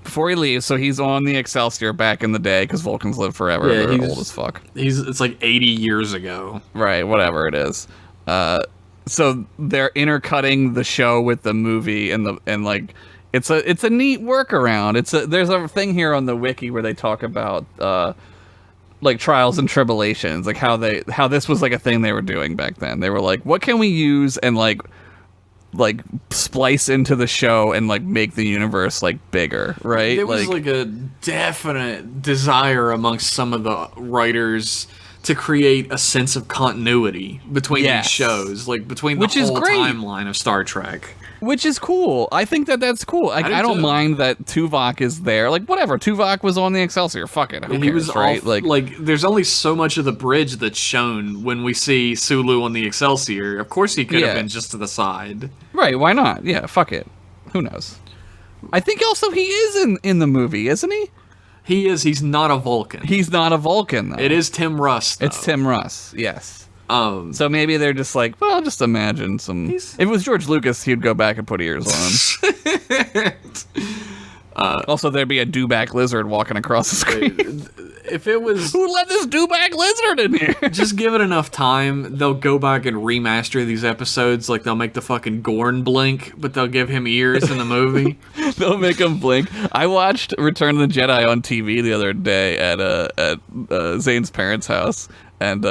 Before he leaves, so he's on the Excelsior back in the day, because Vulcans live forever. Yeah, they're old as fuck. It's like 80 years ago. Right, whatever it is. So they're intercutting the show with the movie, and like it's a neat workaround. There's a thing here on the wiki where they talk about like trials and tribulations, like how this was like a thing they were doing back then. They were like, what can we use and like splice into the show and like make the universe like bigger, right? There was like a definite desire amongst some of the writers to create a sense of continuity between these shows, like between the whole timeline of Star Trek. Which is cool. I think that's cool. Like, I don't mind that Tuvok is there. Like, whatever. Tuvok was on the Excelsior. Fuck it. Who cares, he was right? Like, there's only so much of the bridge that's shown when we see Sulu on the Excelsior. Of course he could have been just to the side. Right, why not? Yeah, fuck it. Who knows? I think also he is in the movie, isn't he? He is. He's not a Vulcan. He's not a Vulcan, though. It is Tim Russ, though. It's Tim Russ, yes. So maybe they're just like, well, just imagine some... If it was George Lucas, he'd go back and put ears on him. Also, there'd be a dewback lizard walking across the screen. If it was... Who let this dewback lizard in here? Just give it enough time, they'll go back and remaster these episodes. Like, they'll make the fucking Gorn blink, but they'll give him ears in the movie. They'll make him blink. I watched Return of the Jedi on TV the other day at Zane's parents' house, and...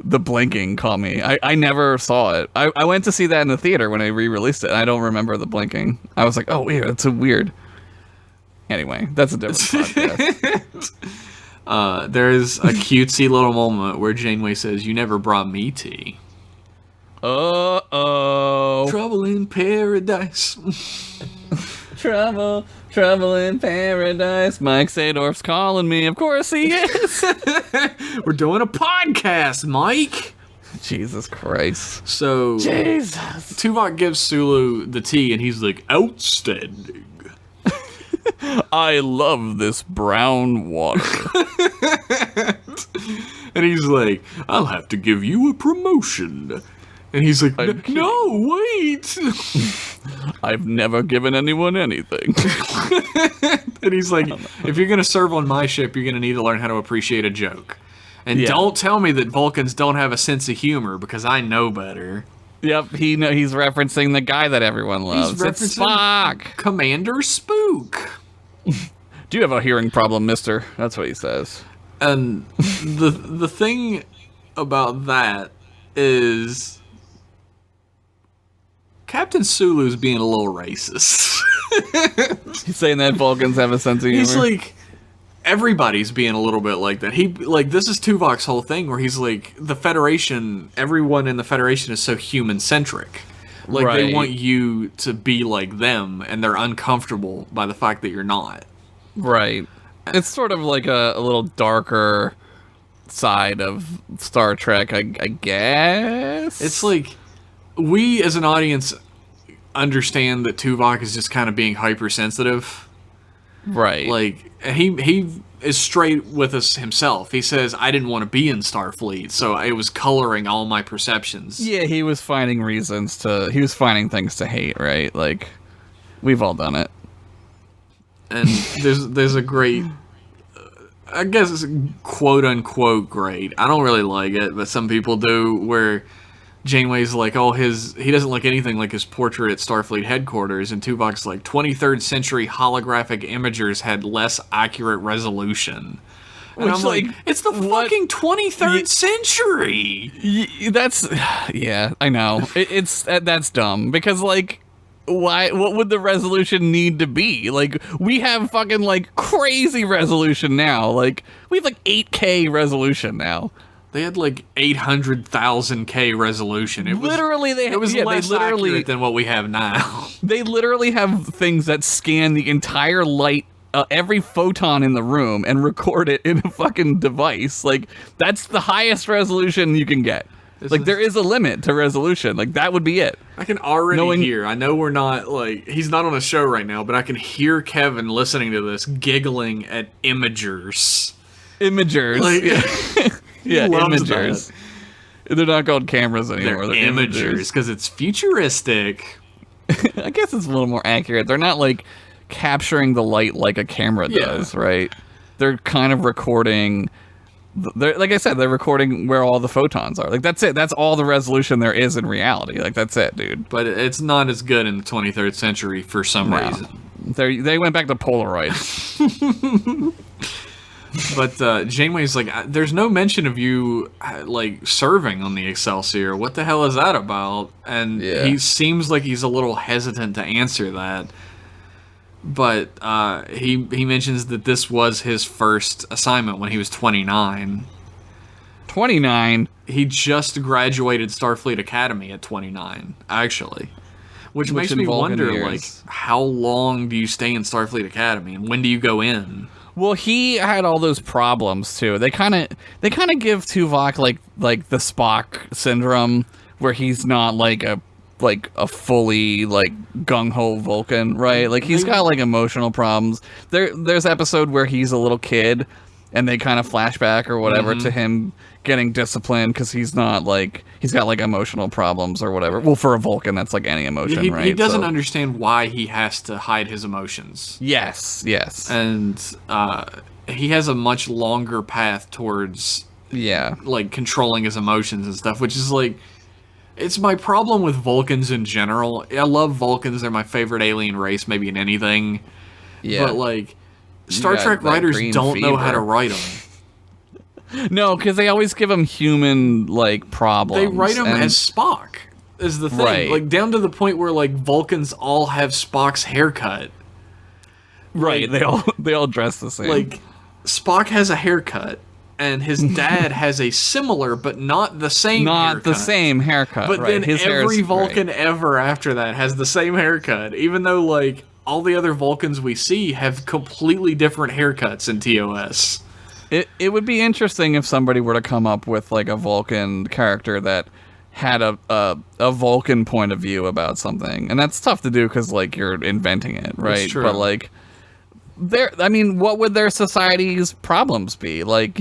the blinking caught me. I never saw it. I went to see that in the theater when they re-released it, and I don't remember the blinking. I was like, oh, weird. That's so weird. Anyway, that's a different podcast. There's a cutesy little moment where Janeway says, you never brought me tea. Uh-oh. Trouble in paradise. Trouble in paradise. Mike Sadorf's calling me. Of course he is. We're doing a podcast, Mike. Jesus Christ. So Jesus. Tuvok gives Sulu the tea, and he's like, outstanding. I love this brown water. And he's like, I'll have to give you a promotion. And he's like, no, wait. I've never given anyone anything. And he's like, if you're going to serve on my ship, you're going to need to learn how to appreciate a joke. And don't tell me that Vulcans don't have a sense of humor, because I know better. Yep, he's referencing the guy that everyone loves. It's Spock. Commander Spook. Do you have a hearing problem, mister? That's what he says. And the thing about that is Captain Sulu's being a little racist. He's saying that Vulcans have a sense of humor. He's like, everybody's being a little bit like that. This is Tuvok's whole thing, where he's like, the Federation, everyone in the Federation is so human-centric. Like, they want you to be like them, and they're uncomfortable by the fact that you're not. Right. It's sort of like a little darker side of Star Trek, I guess. It's like, we as an audience understand that Tuvok is just kind of being hypersensitive. Right. Like, he is straight with us himself. He says, I didn't want to be in Starfleet, so it was coloring all my perceptions. Yeah, he was finding things to hate, right? Like, we've all done it. And there's a great, I guess it's quote-unquote great, I don't really like it, but some people do, where Janeway's like, he doesn't look anything like his portrait at Starfleet headquarters, and Tuvok's like, 23rd century holographic imagers had less accurate resolution. And I'm like, it's the fucking 23rd century! Yeah, I know. That's dumb, because, like, why? What would the resolution need to be? Like, we have fucking, like, crazy resolution now. Like, we have, like, 8K resolution now. They had like 800,000K resolution. It was less accurate than what we have now. They literally have things that scan the entire light, every photon in the room, and record it in a fucking device. Like, that's the highest resolution you can get. There is a limit to resolution. Like, that would be it. I can already hear. I know we're not, like, he's not on a show right now, but I can hear Kevin listening to this giggling at imagers. Like, yeah, imagers. They're not called cameras anymore. They're imagers, because it's futuristic. I guess it's a little more accurate. They're not, like, capturing the light like a camera does, right? They're kind of recording... like I said, they're recording where all the photons are. Like, that's it. That's all the resolution there is in reality. Like, that's it, dude. But it's not as good in the 23rd century for some reason. They went back to Polaroid. But Janeway's like, there's no mention of you, like, serving on the Excelsior. What the hell is that about? And he seems like he's a little hesitant to answer that. But he mentions that this was his first assignment when he was 29. 29? He just graduated Starfleet Academy at 29, actually. Which makes me wonder, like, how long do you stay in Starfleet Academy, and when do you go in? Well, he had all those problems too. They kind of give Tuvok like the Spock syndrome, where he's not like a fully like gung ho Vulcan, right? Like, he's got like emotional problems. There's an episode where he's a little kid, and they kind of flashback or whatever to him getting disciplined because he's not like, he's got like emotional problems or whatever. Well, for a Vulcan, that's like any emotion, right? He doesn't understand why he has to hide his emotions. Yes. And he has a much longer path towards like controlling his emotions and stuff, which is like, it's my problem with Vulcans in general. I love Vulcans. They're my favorite alien race, maybe in anything. Yeah. But, like, Star Trek writers don't know how to write them. No, because they always give them human, like, problems. They write them as Spock, is the thing. Right. Like, down to the point where, like, Vulcans all have Spock's haircut. Right, like, they all dress the same. Like, Spock has a haircut. And his dad has a similar, but not the same haircut. Not the same haircut, But right. then every Vulcan ever after that has the same haircut. Even though, like, all the other Vulcans we see have completely different haircuts in TOS. It would be interesting if somebody were to come up with like a Vulcan character that had a Vulcan point of view about something, and that's tough to do because like you're inventing it, right? That's true. But like, what would their society's problems be? Like,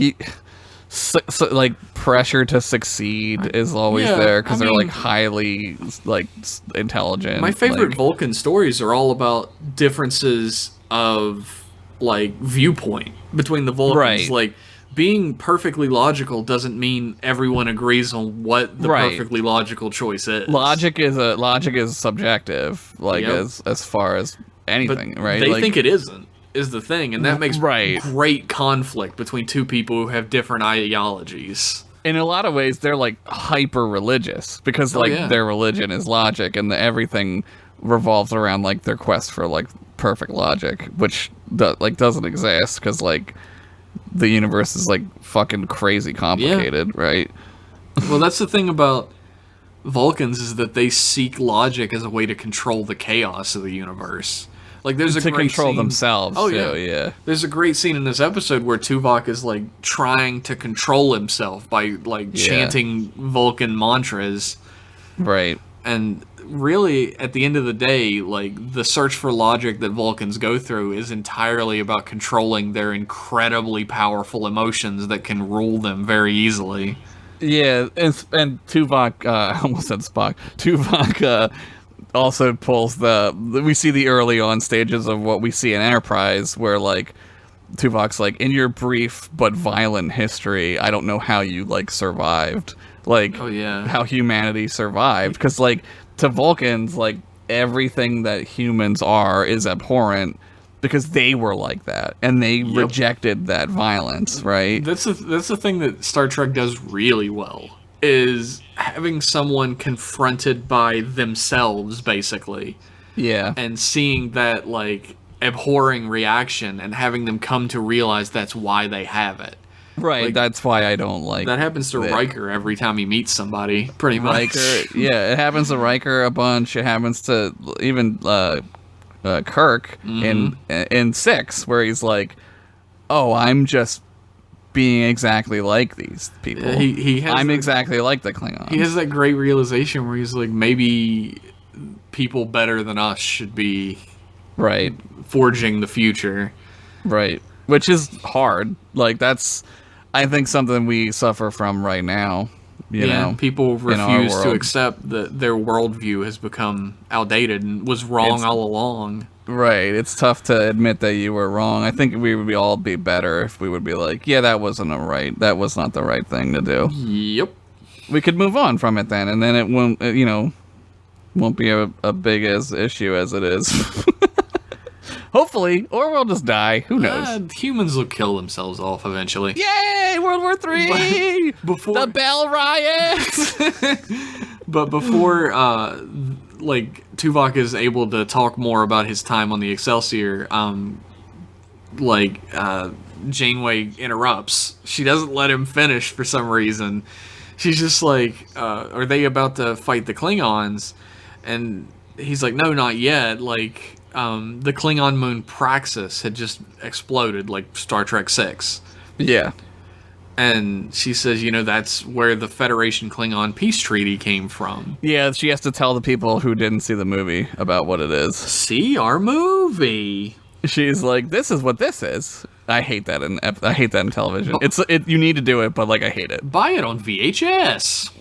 like pressure to succeed is always there because they're like highly like intelligent. My favorite like, Vulcan stories are all about differences of like viewpoint between the Vulcans. Right. Like, being perfectly logical doesn't mean everyone agrees on what the perfectly logical choice is. Logic is subjective, like as far as anything, right? They like, think it isn't, is the thing, and that makes great conflict between two people who have different ideologies. In a lot of ways, they're like hyper religious because their religion is logic, and everything revolves around like their quest for like perfect logic, which doesn't exist because like the universe is like fucking crazy complicated, right? Well, that's the thing about Vulcans is that they seek logic as a way to control the chaos of the universe. Like there's to control themselves. Oh yeah. There's a great scene in this episode where Tuvok is like trying to control himself by like chanting Vulcan mantras. Right. And really, at the end of the day, like the search for logic that Vulcans go through is entirely about controlling their incredibly powerful emotions that can rule them very easily. Yeah, and Tuvok, I almost said Spock. Tuvok also pulls we see the early on stages of what we see in Enterprise, where like Tuvok's like, in your brief but violent history, I don't know how you like survived. Like, how humanity survived, because like to Vulcans, like everything that humans are is abhorrent because they were like that and they rejected that violence, right? That's the thing that Star Trek does really well, is having someone confronted by themselves, basically. Yeah. And seeing that like abhorring reaction and having them come to realize that's why they have it. Right, like, that's why I don't like that. Happens to Riker every time he meets somebody, pretty much. Riker, yeah, it happens to Riker a bunch. It happens to even Kirk in 6, where he's like, "Oh, I'm just being exactly like these people. I'm exactly like the Klingons." He has that great realization where he's like, maybe people better than us should be forging the future. Right, which is hard. Like that's, I think, something we suffer from right now. You know, people refuse to accept that their worldview has become outdated and was wrong all along. Right. It's tough to admit that you were wrong. I think we would all be better if we would be like, yeah, that was not the right thing to do. Yep. We could move on from it then, and then it won't, won't be a big as issue as it is. Hopefully, or we'll just die. Who knows? Humans will kill themselves off eventually. Yay! World War III! Before the Bell Riots! But before, Tuvok is able to talk more about his time on the Excelsior, Janeway interrupts. She doesn't let him finish for some reason. She's just like, are they about to fight the Klingons? And he's like, no, not yet. Like, the Klingon moon Praxis had just exploded, like Star Trek 6. Yeah. And she says, that's where the Federation Klingon Peace Treaty came from. Yeah, she has to tell the people who didn't see the movie about what it is. See our movie. She's like, this is what this is. I hate that in television. You need to do it, but like I hate it. Buy it on VHS.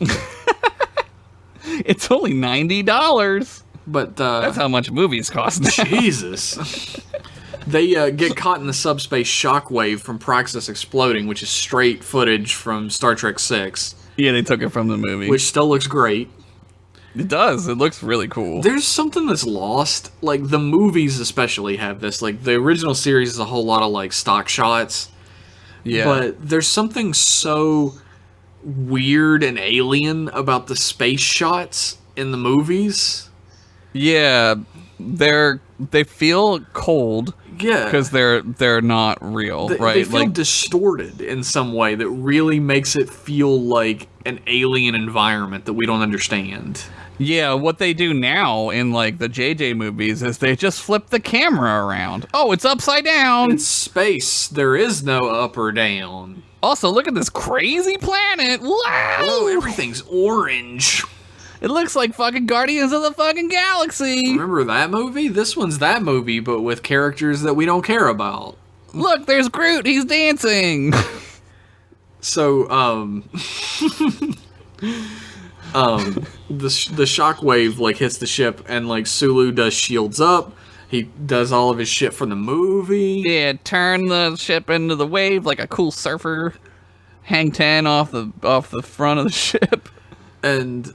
It's only $90. But that's how much movies cost now. Jesus. They get caught in the subspace shockwave from Praxis exploding, which is straight footage from Star Trek 6. Yeah, they took it from the movie. Which still looks great. It does. It looks really cool. There's something that's lost. Like, the movies especially have this. Like, the original series is a whole lot of, like, stock shots. Yeah. But there's something so weird and alien about the space shots in the movies. Yeah. They feel cold. Yeah. Because they're not real, right? They feel distorted in some way that really makes it feel like an alien environment that we don't understand. Yeah, what they do now in, like, the JJ movies is they just flip the camera around. Oh, it's upside down! It's space. There is no up or down. Also, look at this crazy planet! Wow! Oh, everything's orange. It looks like fucking Guardians of the fucking Galaxy! Remember that movie? This one's that movie, but with characters that we don't care about. Look, there's Groot! He's dancing! So, the shockwave like hits the ship, and like Sulu does shields up. He does all of his shit from the movie. Yeah, turn the ship into the wave like a cool surfer. Hang 10 off the front of the ship. And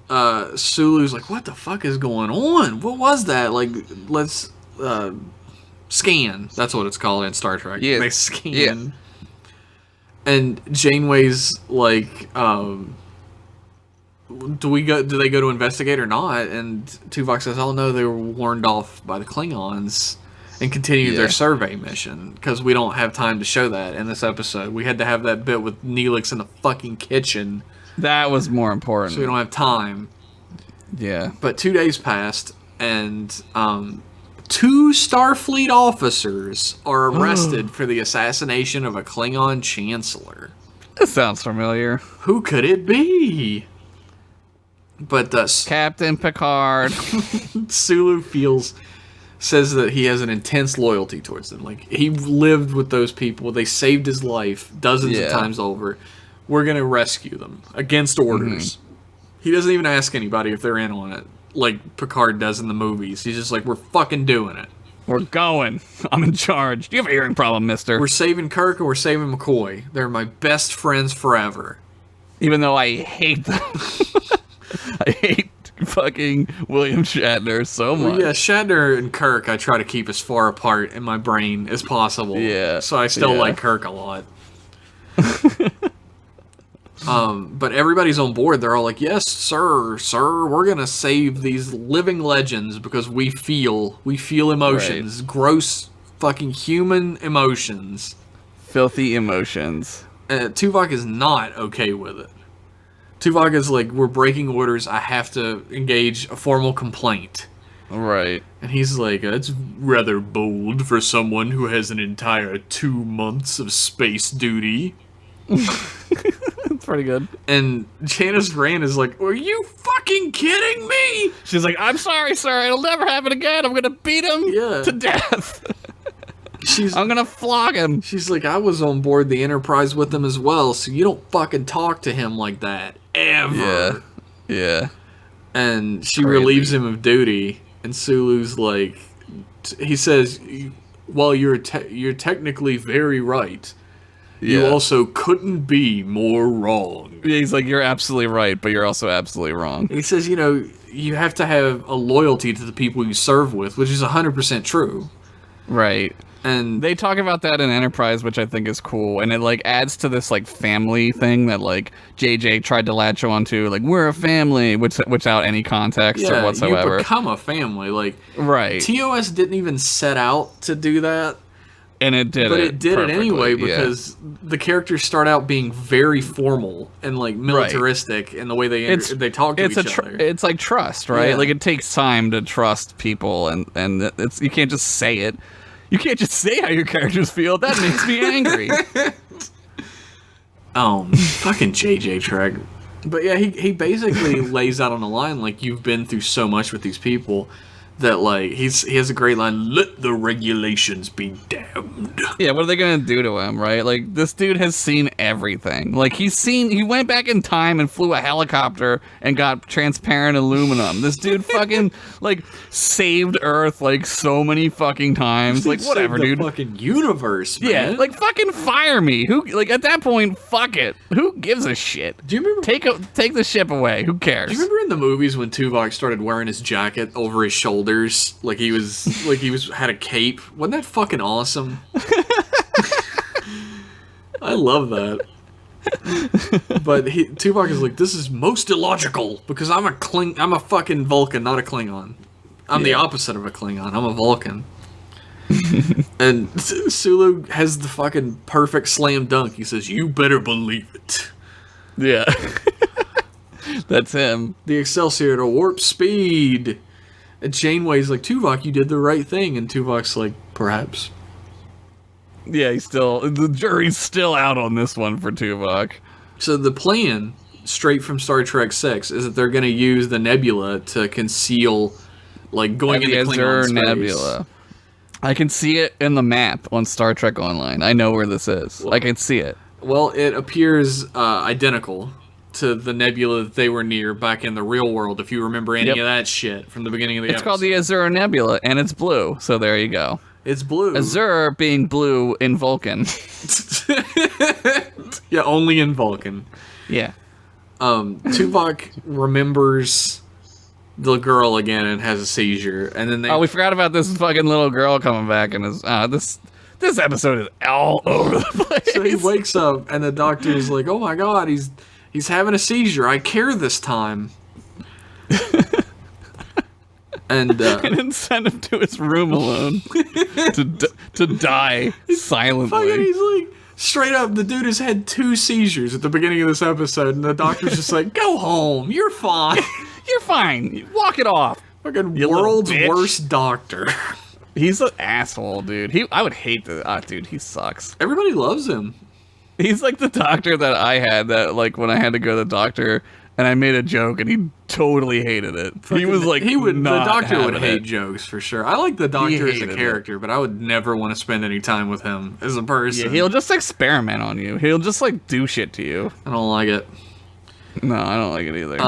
Sulu's like, "What the fuck is going on? What was that? Like, let's scan." That's what it's called in Star Trek. Yeah, they scan. Yeah. And Janeway's like, do they go to investigate or not? And Tuvok says, "Oh no, they were warned off by the Klingons and continued their survey mission, because we don't have time to show that in this episode. We had to have that bit with Neelix in the fucking kitchen. That was more important. So we don't have time." Yeah. But 2 days passed, and 2 Starfleet officers are arrested for the assassination of a Klingon chancellor. This sounds familiar. Who could it be? But Captain Picard. Sulu says that he has an intense loyalty towards them. Like, he lived with those people. They saved his life dozens of times over. We're going to rescue them against orders. Mm-hmm. He doesn't even ask anybody if they're in on it, like Picard does in the movies. He's just like, we're fucking doing it. We're going. I'm in charge. Do you have a hearing problem, mister? We're saving Kirk and we're saving McCoy. They're my best friends forever. Even though I hate them. I hate fucking William Shatner so much. Well, yeah, Shatner and Kirk I try to keep as far apart in my brain as possible. Yeah. So I still like Kirk a lot. But everybody's on board. They're all like, "Yes, sir, we're gonna save these living legends because we feel emotions, gross fucking human emotions, filthy emotions." Tuvok is not okay with it. Tuvok is like, "We're breaking orders. I have to engage a formal complaint." Right. And he's like, "It's rather bold for someone who has an entire 2 months of space duty." That's pretty good. And Janice Rand is like, "Are you fucking kidding me?" She's like, "I'm sorry, sir. It'll never happen again. I'm gonna beat him to death. I'm gonna flog him." She's like, "I was on board the Enterprise with him as well, so you don't fucking talk to him like that. Ever." Yeah. And she relieves him of duty, and Sulu's like, he says, "Well, you're technically very right. You also couldn't be more wrong." Yeah, he's like, "You're absolutely right, but you're also absolutely wrong." And he says, you have to have a loyalty to the people you serve with, which is 100% true. Right. And they talk about that in Enterprise, which I think is cool, and it like adds to this like family thing that like JJ tried to latch onto, like, we're a family, without any context or whatsoever. You become a family, like, right. TOS didn't even set out to do that. And it did, but it did it anyway, because the characters start out being very formal and like militaristic in the way they talk to each other. It's like trust, right? Yeah. Like, it takes time to trust people, and it's, you can't just say it. You can't just say how your characters feel. That makes me angry. Fucking JJ Trek. But yeah, he basically lays out on the line, like, you've been through so much with these people that, like, he has a great line, "Let the regulations be damned." Yeah, what are they gonna do to him, right? Like, this dude has seen everything. Like, he went back in time and flew a helicopter and got transparent aluminum. This dude fucking, like, saved Earth, like, so many fucking times. Like, whatever, Saved the dude. fucking universe, man. Yeah, like, fucking fire me. Who, like, at that point, fuck it. Who gives a shit? Do you remember? Take the ship away. Who cares? Do you remember in the movies when Tuvok started wearing his jacket over his shoulders, like he had a cape? Wasn't that fucking awesome? I love that. But Tuvok is like, "This is most illogical because I'm a fucking Vulcan, not a Klingon. I'm the opposite of a Klingon. I'm a Vulcan." And Sulu has the fucking perfect slam dunk. He says, "You better believe it." Yeah. That's him. The Excelsior to warp speed. And Janeway's like, "Tuvok, you did the right thing." And Tuvok's like, "Perhaps." Yeah, the jury's still out on this one for Tuvok. So the plan, straight from Star Trek 6, is that they're going to use the nebula to conceal, like, going into Klingon space. Nebula. I can see it in the map on Star Trek Online. I know where this is. I can see it. Well, it appears identical to the nebula that they were near back in the real world, if you remember any of that shit from the beginning of the episode. It's called the Azure Nebula, and it's blue, so there you go. It's blue. Azure being blue in Vulcan. Yeah, only in Vulcan. Yeah. Tuvok remembers the girl again and has a seizure, and then we forgot about this fucking little girl coming back, and this episode is all over the place. So he wakes up, and the doctor is like, "Oh my god, he's having a seizure. I care this time." And then send him to his room alone to die silently. Fucking, he's like, straight up, the dude has had 2 seizures at the beginning of this episode, and the doctor's just like, "Go home, you're fine." You're fine. Walk it off. Fucking world's worst doctor. He's an asshole, dude. I would hate the dude. He sucks. Everybody loves him. He's like the doctor that I had that, like, when I had to go to the doctor and I made a joke and he totally hated it. He was like, the doctor would hate jokes for sure. I like the doctor as a character, but I would never want to spend any time with him as a person. Yeah, he'll just experiment on you. He'll just, like, do shit to you. I don't like it. No, I don't like it either.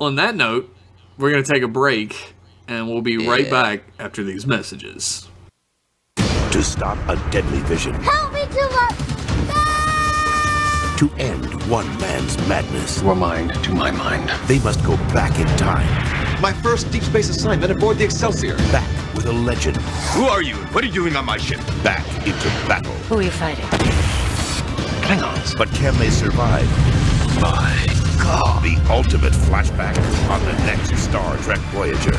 On that note, we're going to take a break, and we'll be right back after these messages. To stop a deadly vision. Help me, Tuvok! To end one man's madness. Your mind to my mind. They must go back in time. My first deep space assignment aboard the Excelsior. Back with a legend. Who are you? What are you doing on my ship? Back into battle. Who are you fighting? Klingons. But can they survive? My God. The ultimate flashback on the next Star Trek Voyager.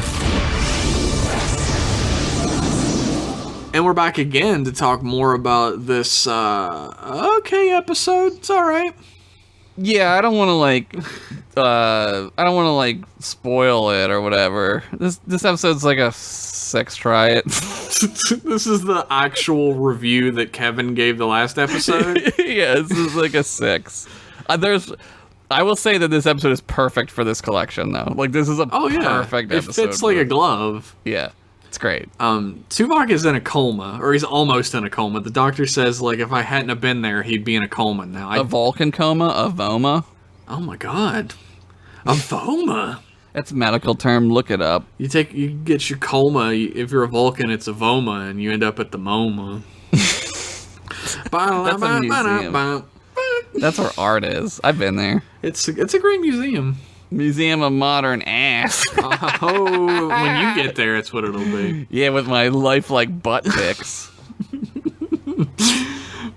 And we're back again to talk more about this, okay episode. It's alright. Yeah, I don't want to, like, spoil it or whatever. This episode's like a 6 try it. This is the actual review that Kevin gave the last episode. Yeah, this is like a 6. I will say that this episode is perfect for this collection, though. Like, this is a perfect episode. It fits like a glove. Yeah. It's great. Tuvok is in a coma, or he's almost in a coma. The doctor says, like, if I hadn't have been there, he'd be in a coma now. A Vulcan coma? A VOMA? Oh my god. A VOMA? That's a medical term. Look it up. You get your coma. If you're a Vulcan, it's a VOMA, and you end up at the MoMA. That's a museum. That's where art is. I've been there. It's a great museum. Museum of Modern Ass. Oh, when you get there, it's what it'll be. Yeah, with my lifelike butt pics.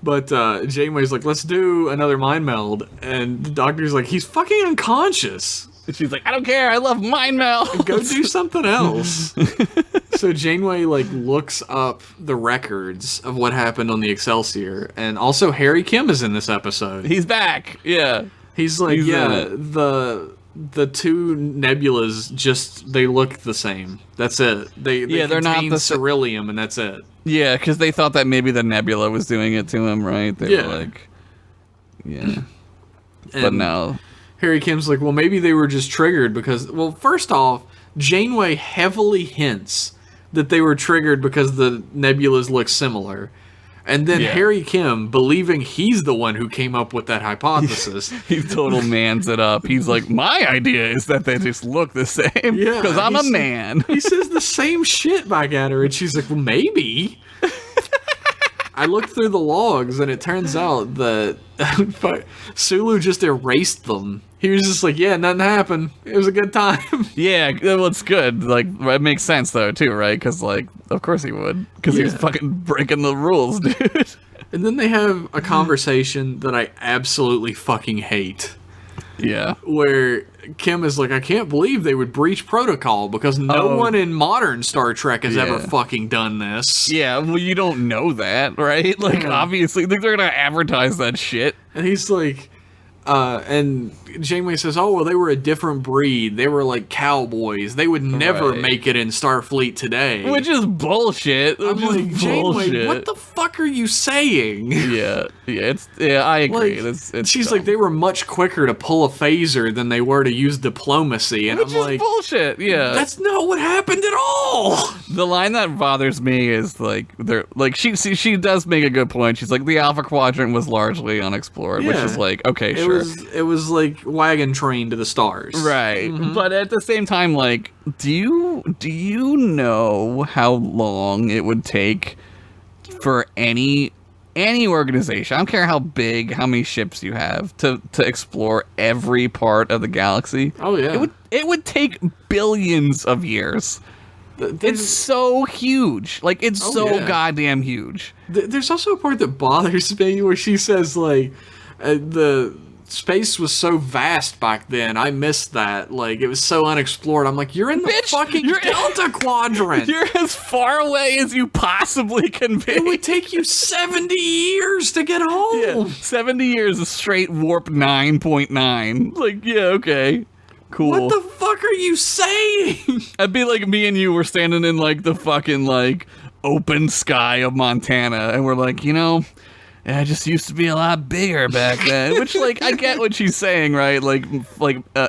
But Janeway's like, let's do another mind meld. And the doctor's like, he's fucking unconscious. And she's like, I don't care. I love mind meld. Go do something else. So Janeway, like, looks up the records of what happened on the Excelsior. And also Harry Kim is in this episode. He's back. Yeah. He's like, the 2 nebulas they look the same. That's it. They they're not the beryllium, and that's it. Yeah, because they thought that maybe the nebula was doing it to him, right? They were like, yeah. But no. Harry Kim's like, well, maybe they were just triggered because, well, first off, Janeway heavily hints that they were triggered because the nebulas look similar. And then Harry Kim, believing he's the one who came up with that hypothesis. He total mans it up. He's like, my idea is that they just look the same. Yeah. Because I'm a man. He says the same shit back at her, and she's like, well, maybe. I looked through the logs, and it turns out that Sulu just erased them. He was just like, yeah, nothing happened. It was a good time. Yeah, well, it's good. Like, it makes sense, though, too, right? Because, like, of course he would. Because he was fucking breaking the rules, dude. And then they have a conversation that I absolutely fucking hate. Yeah. Where Kim is like, I can't believe they would breach protocol because no one in modern Star Trek has ever fucking done this. Yeah, well, you don't know that, right? Like, obviously, they're gonna advertise that shit. And he's like, and Janeway says, oh, well, they were a different breed. They were like cowboys. They would never make it in Starfleet today. Which is bullshit. I'm like, Janeway, what the fuck are you saying? Yeah, I agree. Like, it's she's dumb. like, they were much quicker to pull a phaser than they were to use diplomacy. And Which I'm is like, bullshit, yeah. that's not what happened at all. The line that bothers me is like, they're like, she does make a good point. She's like, the Alpha Quadrant was largely unexplored, which is like, okay, sure. It was like wagon train to the stars. Right. But at the same time, like, do you know how long it would take for any organization, I don't care how big, how many ships you have, to explore every part of the galaxy? Oh yeah. It would take billions of years. It's so huge. Like, it's goddamn huge. There's also a part that bothers me where she says, like, the space was so vast back then. I missed that. Like, it was so unexplored. I'm like, you're in the fucking Delta Quadrant. You're as far away as you possibly can be. It would take you 70 years to get home. Yeah, 70 years of straight warp 9.9. Like, yeah, okay. Cool. What the fuck are you saying? I'd be like me and you were standing in, like, the fucking, like, open sky of Montana, and we're like, you know, I just used to be a lot bigger back then. Which, like, I get what she's saying, right? Like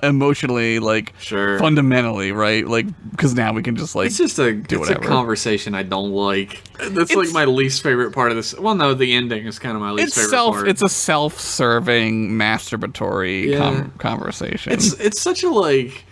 emotionally, like, sure, fundamentally, right? Like, because now we can just, like, it's just a conversation I don't like. That's like my least favorite part of this. Well, no, the ending is kind of my least favorite part. It's a self-serving, masturbatory conversation. It's such a, like,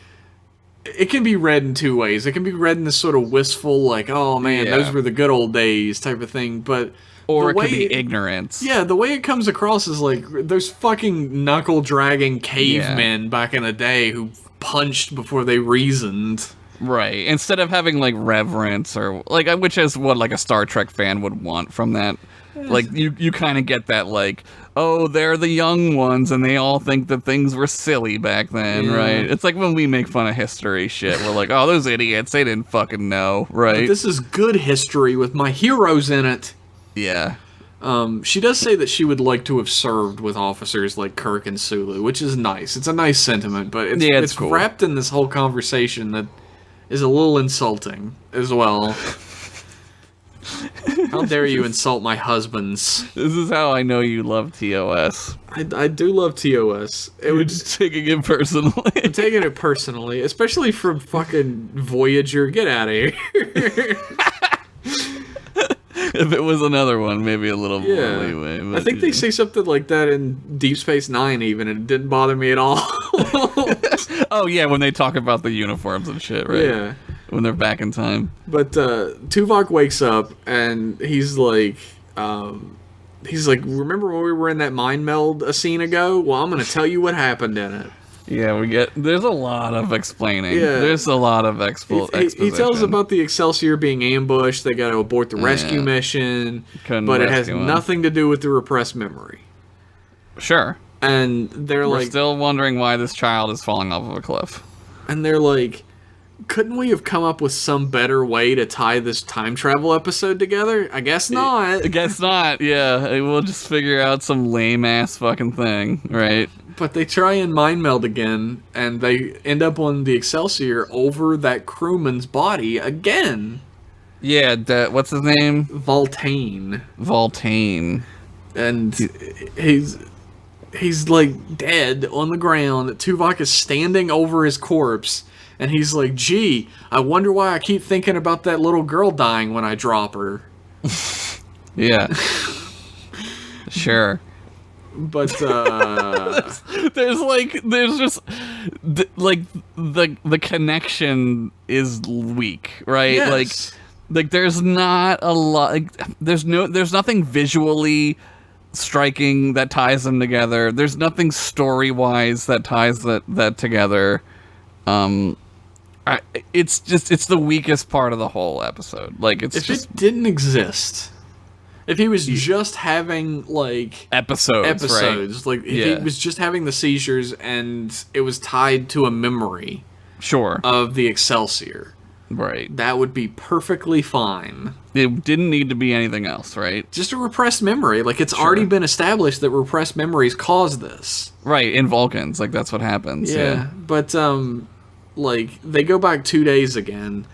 it can be read in two ways. It can be read in this sort of wistful, like, oh man, those were the good old days type of thing, but. Or it could be ignorance. Yeah, the way it comes across is like those fucking knuckle-dragging cavemen back in the day who punched before they reasoned. Right. Instead of having, like, reverence or, like, which is what, like, a Star Trek fan would want from that. Like, you kind of get that, like, oh, they're the young ones and they all think that things were silly back then, right? It's like when we make fun of history shit. We're like, oh, those idiots, they didn't fucking know, right? But this is good history with my heroes in it. Yeah. She does say that she would like to have served with officers like Kirk and Sulu, which is nice. It's a nice sentiment, but it's cool. Wrapped in this whole conversation that is a little insulting as well. How dare you insult my husbands? This is how I know you love TOS. I do love TOS. You're just taking it personally. I'm taking it personally, especially from fucking Voyager. Get out of here. If it was another one, maybe a little more leeway. But, I think they say something like that in Deep Space Nine even, and it didn't bother me at all. Oh, yeah, when they talk about the uniforms and shit, right? Yeah. When they're back in time. But Tuvok wakes up, and he's like, remember when we were in that mind meld a scene ago? Well, I'm going to tell you what happened in it. Yeah, there's a lot of explaining. Yeah. There's a lot of exposition. He tells about the Excelsior being ambushed. They got to abort the rescue mission. But it has nothing to do with the repressed memory. Sure. And we're still wondering why this child is falling off of a cliff. And they're like, couldn't we have come up with some better way to tie this time travel episode together? I guess not. I guess not, yeah. We'll just figure out some lame-ass fucking thing, right? But they try and mind meld again, and they end up on the Excelsior over that crewman's body again. Yeah, what's his name? Voltaine. And he's like dead on the ground. Tuvok is standing over his corpse, and he's like, gee, I wonder why I keep thinking about that little girl dying when I drop her. Yeah. Sure. But there's just the connection is weak, right? Yes. Like there's not a lot. Like, there's nothing visually striking that ties them together. There's nothing story wise that ties that together. It's the weakest part of the whole episode. Like, it's if it didn't exist, If he was just having, like... Episodes, right? Like, if he was just having the seizures and it was tied to a memory... Sure. Of the Excelsior. Right. That would be perfectly fine. It didn't need to be anything else, right? Just a repressed memory. Like, it's already been established that repressed memories cause this. Right, in Vulcans. Like, that's what happens. Yeah. But, like, they go back 2 days again,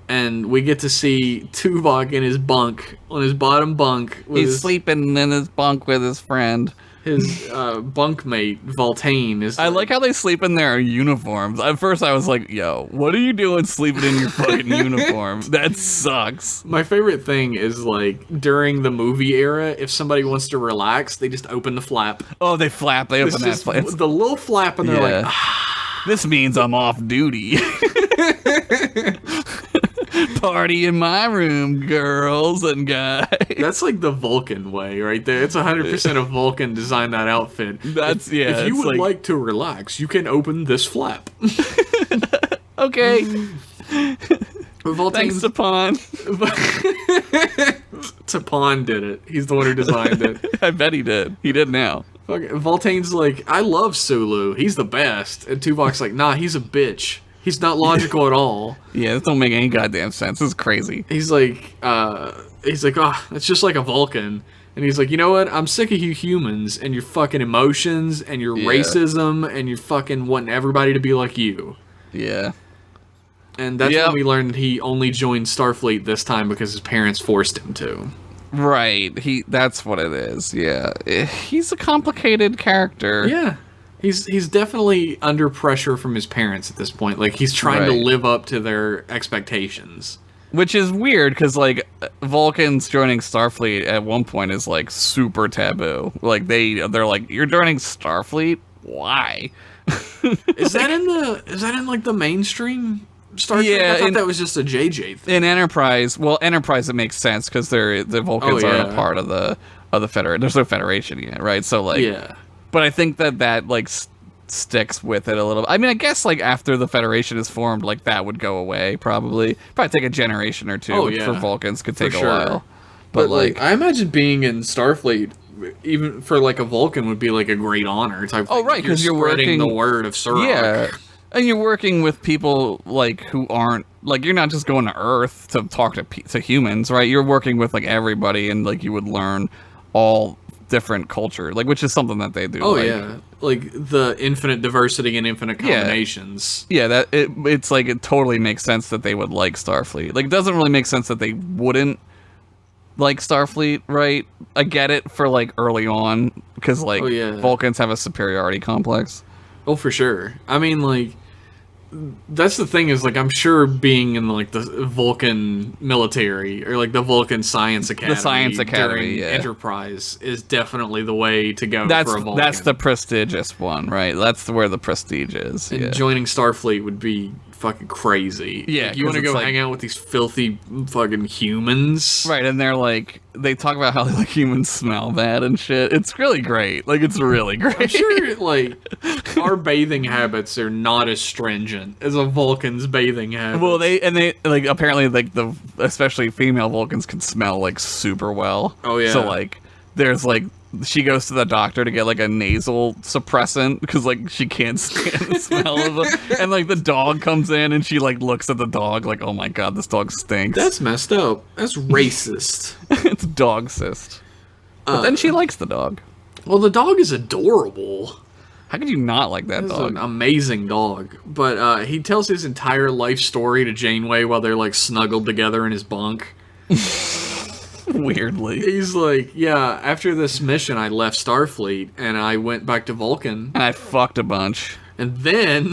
and we get to see Tuvok in his bunk, on his bottom bunk. He's sleeping in his bunk with his friend. His bunkmate, Voltaine, is... I like how they sleep in their uniforms. At first I was like, yo, what are you doing sleeping in your fucking uniform? That sucks. My favorite thing is, like, during the movie era, if somebody wants to relax, they just open the flap. Oh, they flap. They open that flap. The little flap, and they're like, ah. This means I'm off duty. Party in my room, girls and guys. That's like the Vulcan way right there. It's 100% a Vulcan designed that outfit. That's, If you would like to relax, you can open this flap. Okay. Thanks, Tapon. Tapon did it. He's the one who designed it. I bet he did. He did now. Voltaine's like, I love Sulu. He's the best. And Tuvok's like, nah, he's a bitch. He's not logical at all. Yeah, this don't make any goddamn sense. This is crazy. He's like, oh, it's just like a Vulcan. And he's like, you know what? I'm sick of you humans and your fucking emotions and your racism and your fucking wanting everybody to be like you. Yeah. And that's when we learned he only joined Starfleet this time because his parents forced him to. Right. That's what it is. Yeah. He's a complicated character. Yeah. He's definitely under pressure from his parents at this point. Like, he's trying to live up to their expectations. Which is weird, because, like, Vulcans joining Starfleet at one point is, like, super taboo. Like, they're like, you're joining Starfleet? Why? Is that in, like, the mainstream Star Trek? Yeah, I thought that was just a JJ thing. In Enterprise, it makes sense, because the Vulcans aren't a part of the Federation. There's no Federation yet, right? So, like... Yeah. But I think that like sticks with it a little. I mean, I guess like after the Federation is formed, like that would go away probably take a generation or two. Which for Vulcans could take a while. But like I imagine being in Starfleet, even for like a Vulcan, would be like a great honor type. Oh, right, because you're spreading working the word of Surak. Yeah, and you're working with people like who aren't like you're not just going to Earth to talk to humans, right? You're working with like everybody, and like you would learn all different culture, like which is something that they do. Oh yeah, like the infinite diversity and infinite combinations. Yeah, that it's like it totally makes sense that they would like Starfleet. Like it doesn't really make sense that they wouldn't like Starfleet, right? I get it for like early on because like Vulcans have a superiority complex. Oh, for sure. I mean, like that's the thing is like I'm sure being in like the Vulcan military or like the Vulcan Science Academy, during Enterprise is definitely the way to go for a Vulcan. That's the prestigious one, right? That's where the prestige is. And joining Starfleet would be fucking crazy. Yeah, like, you want to go hang out with these filthy fucking humans, right? And they're like, they talk about how like humans smell bad and shit. It's really great. Like it's really great. I'm sure like our bathing habits are not as stringent as a Vulcan's bathing habits. Well, they like apparently like especially female Vulcans can smell like super well. Oh yeah. So like there's like. She goes to the doctor to get like a nasal suppressant because like she can't stand the smell of it, and like the dog comes in and she like looks at the dog like, oh my god, this dog stinks. That's messed up. That's racist. It's dogcist. But then she likes the dog. Well, the dog is adorable. How could you not like that dog? An amazing dog. But he tells his entire life story to Janeway while they're like snuggled together in his bunk. Weirdly. He's like, yeah, after this mission, I left Starfleet, and I went back to Vulcan. And I fucked a bunch. And then...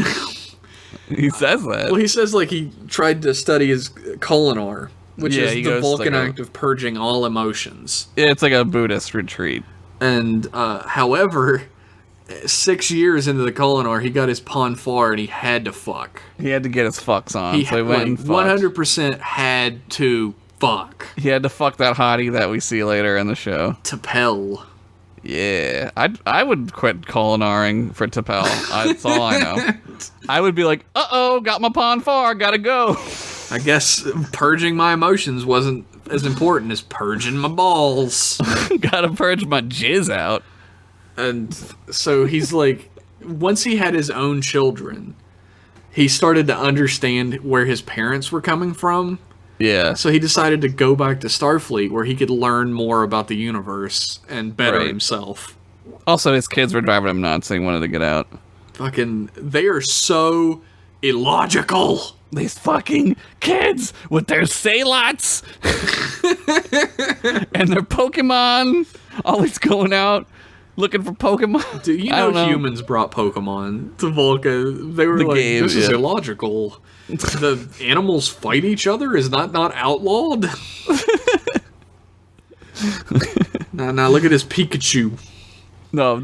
he says that. Well, he says, like, he tried to study his Kolinar, which is the Vulcan act of purging all emotions. Yeah, it's like a Buddhist retreat. And, however, 6 years into the Kolinar, he got his Pon farr, and he had to fuck. He had to get his fucks on, so he went and fucked. 100% had to fuck. He had to fuck that hottie that we see later in the show. T'Pel. Yeah. I would quit Kolinaring for T'Pel. That's all I know. I would be like, uh-oh, got my Pon farr, gotta go. I guess purging my emotions wasn't as important as purging my balls. Gotta purge my jizz out. And so he's like, once he had his own children, he started to understand where his parents were coming from. Yeah. So he decided to go back to Starfleet where he could learn more about the universe and better himself. Also, his kids were driving him nuts, so he wanted to get out. Fucking, they are so illogical. These fucking kids with their Saylots and their Pokemon, always going out looking for Pokemon. Dude, you know humans brought Pokemon to Volca. They were this is illogical. The animals fight each other? Is that not outlawed? Nah, look at this Pikachu. No,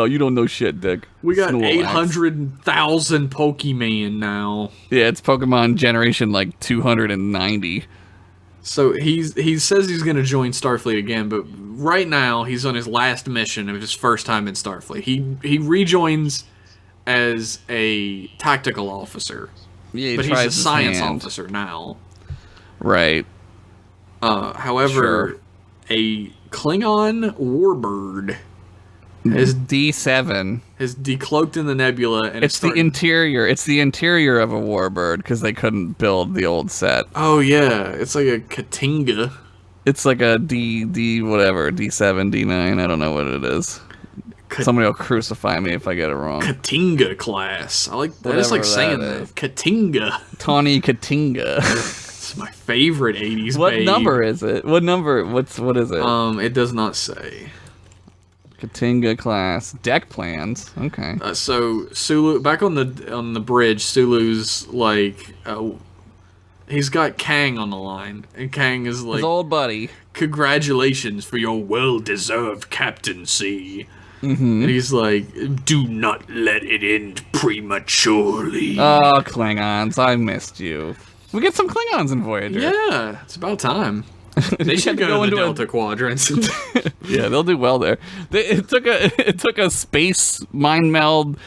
you don't know shit, Dick. We got Snorlax. 800,000 Pokemon now. Yeah, it's Pokemon generation like 290. So he says he's going to join Starfleet again, but right now he's on his last mission of his first time in Starfleet. He rejoins as a tactical officer. Yeah, but he's a science officer now. Right. However, a Klingon warbird has D7 has decloaked in the nebula, and it's the interior. It's the interior of a warbird because they couldn't build the old set. Oh yeah, it's like a Katinga. It's like a D whatever D7 D9. I don't know what it is. Somebody will crucify me if I get it wrong. Katinga class. I just like saying that. Katinga. Tawny Katinga. It's my favorite 80s What babe. number is it? What number? What is it? It does not say. Katinga class. Deck plans. Okay. So Sulu back on the bridge, Sulu's like he's got Kang on the line, and Kang is like, his old buddy. Congratulations for your well-deserved captaincy. Mm-hmm. And he's like, do not let it end prematurely. Oh, Klingons, I missed you. We get some Klingons in Voyager. Yeah, it's about time. They should go into the Delta Quadrants. Yeah, they'll do well there. It took a space mind meld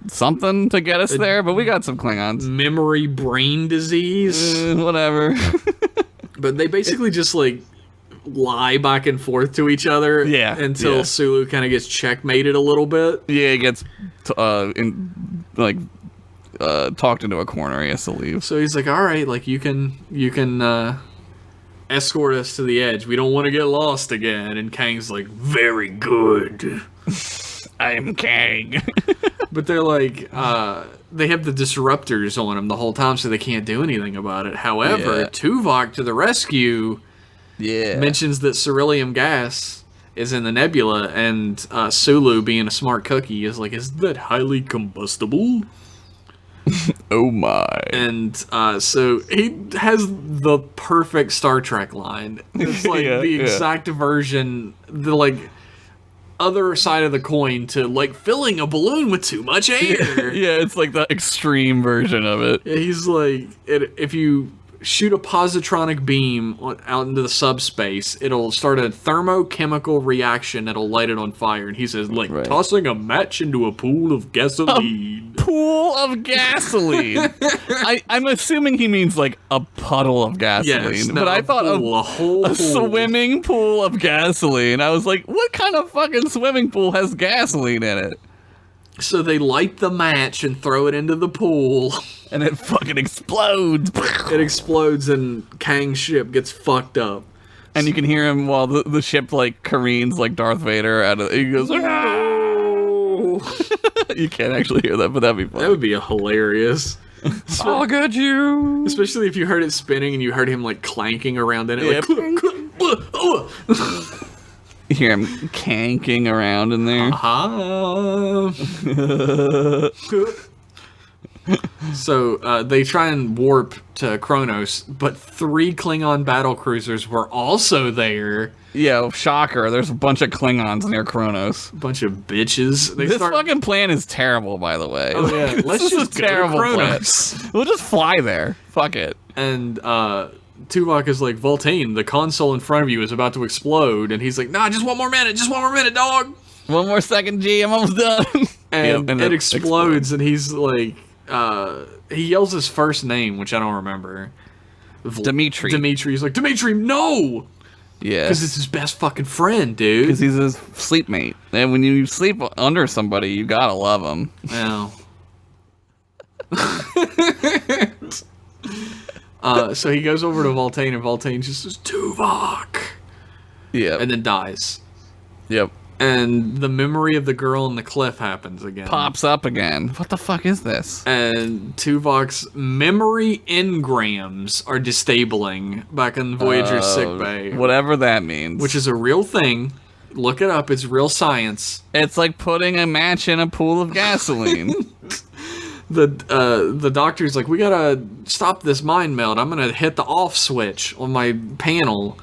something to get us there, but we got some Klingons. Memory brain disease. Whatever. But they basically just like lie back and forth to each other until Sulu kind of gets checkmated a little bit. Yeah, he gets talked into a corner. He has to leave. So he's like, all right, like you can escort us to the edge. We don't want to get lost again. And Kang's like, very good. I'm Kang. But they're like, they have the disruptors on them the whole time, so they can't do anything about it. However, Tuvok to the rescue mentions that beryllium gas is in the nebula, and Sulu, being a smart cookie, is like, is that highly combustible? Oh my. And so he has the perfect Star Trek line. It's like the exact version, the like other side of the coin to like filling a balloon with too much air. Yeah, it's like the extreme version of it. He's like, if you shoot a positronic beam out into the subspace, it'll start a thermochemical reaction that'll light it on fire. And he says, like, tossing a match into a pool of gasoline. Pool of gasoline. I'm assuming he means like a puddle of gasoline, but I thought a swimming pool of gasoline. I was like, what kind of fucking swimming pool has gasoline in it? So they light the match and throw it into the pool. And it fucking explodes. It explodes and Kang's ship gets fucked up. And you can hear him while the ship like careens like Darth Vader out of. He goes, "No!" You can't actually hear that, but that'd be fun. That would be hilarious. I'll get you. Especially if you heard it spinning and you heard him like clanking around in it. Like, you hear him kanking around in there. So they try and warp to Kronos, but 3 Klingon battlecruisers were also there. Yeah, shocker. There's a bunch of Klingons near Kronos. Bunch of bitches. This fucking plan is terrible, by the way. Oh yeah, let's just go to Kronos. Plan. We'll just fly there. Fuck it. And Tuvok is like, Voltaine, the console in front of you is about to explode. And he's like, nah, just one more minute, dog. 1 more second, G, I'm almost done. And it explodes, and he's like, he yells his first name, which I don't remember. Dimitri's like, Dimitri, no! Yeah. Because it's his best fucking friend, dude. Because he's his sleep mate. And when you sleep under somebody, you gotta love him. Wow. So he goes over to Voltaine, and Voltaine just says, Tuvok! Yeah. And then dies. Yep. And the memory of the girl on the cliff happens again. Pops up again. What the fuck is this? And Tuvok's memory engrams are disabling back in Voyager's sickbay. Whatever that means. Which is a real thing. Look it up. It's real science. It's like putting a match in a pool of gasoline. The doctor's like, we gotta stop this mind meld. I'm gonna hit the off switch on my panel.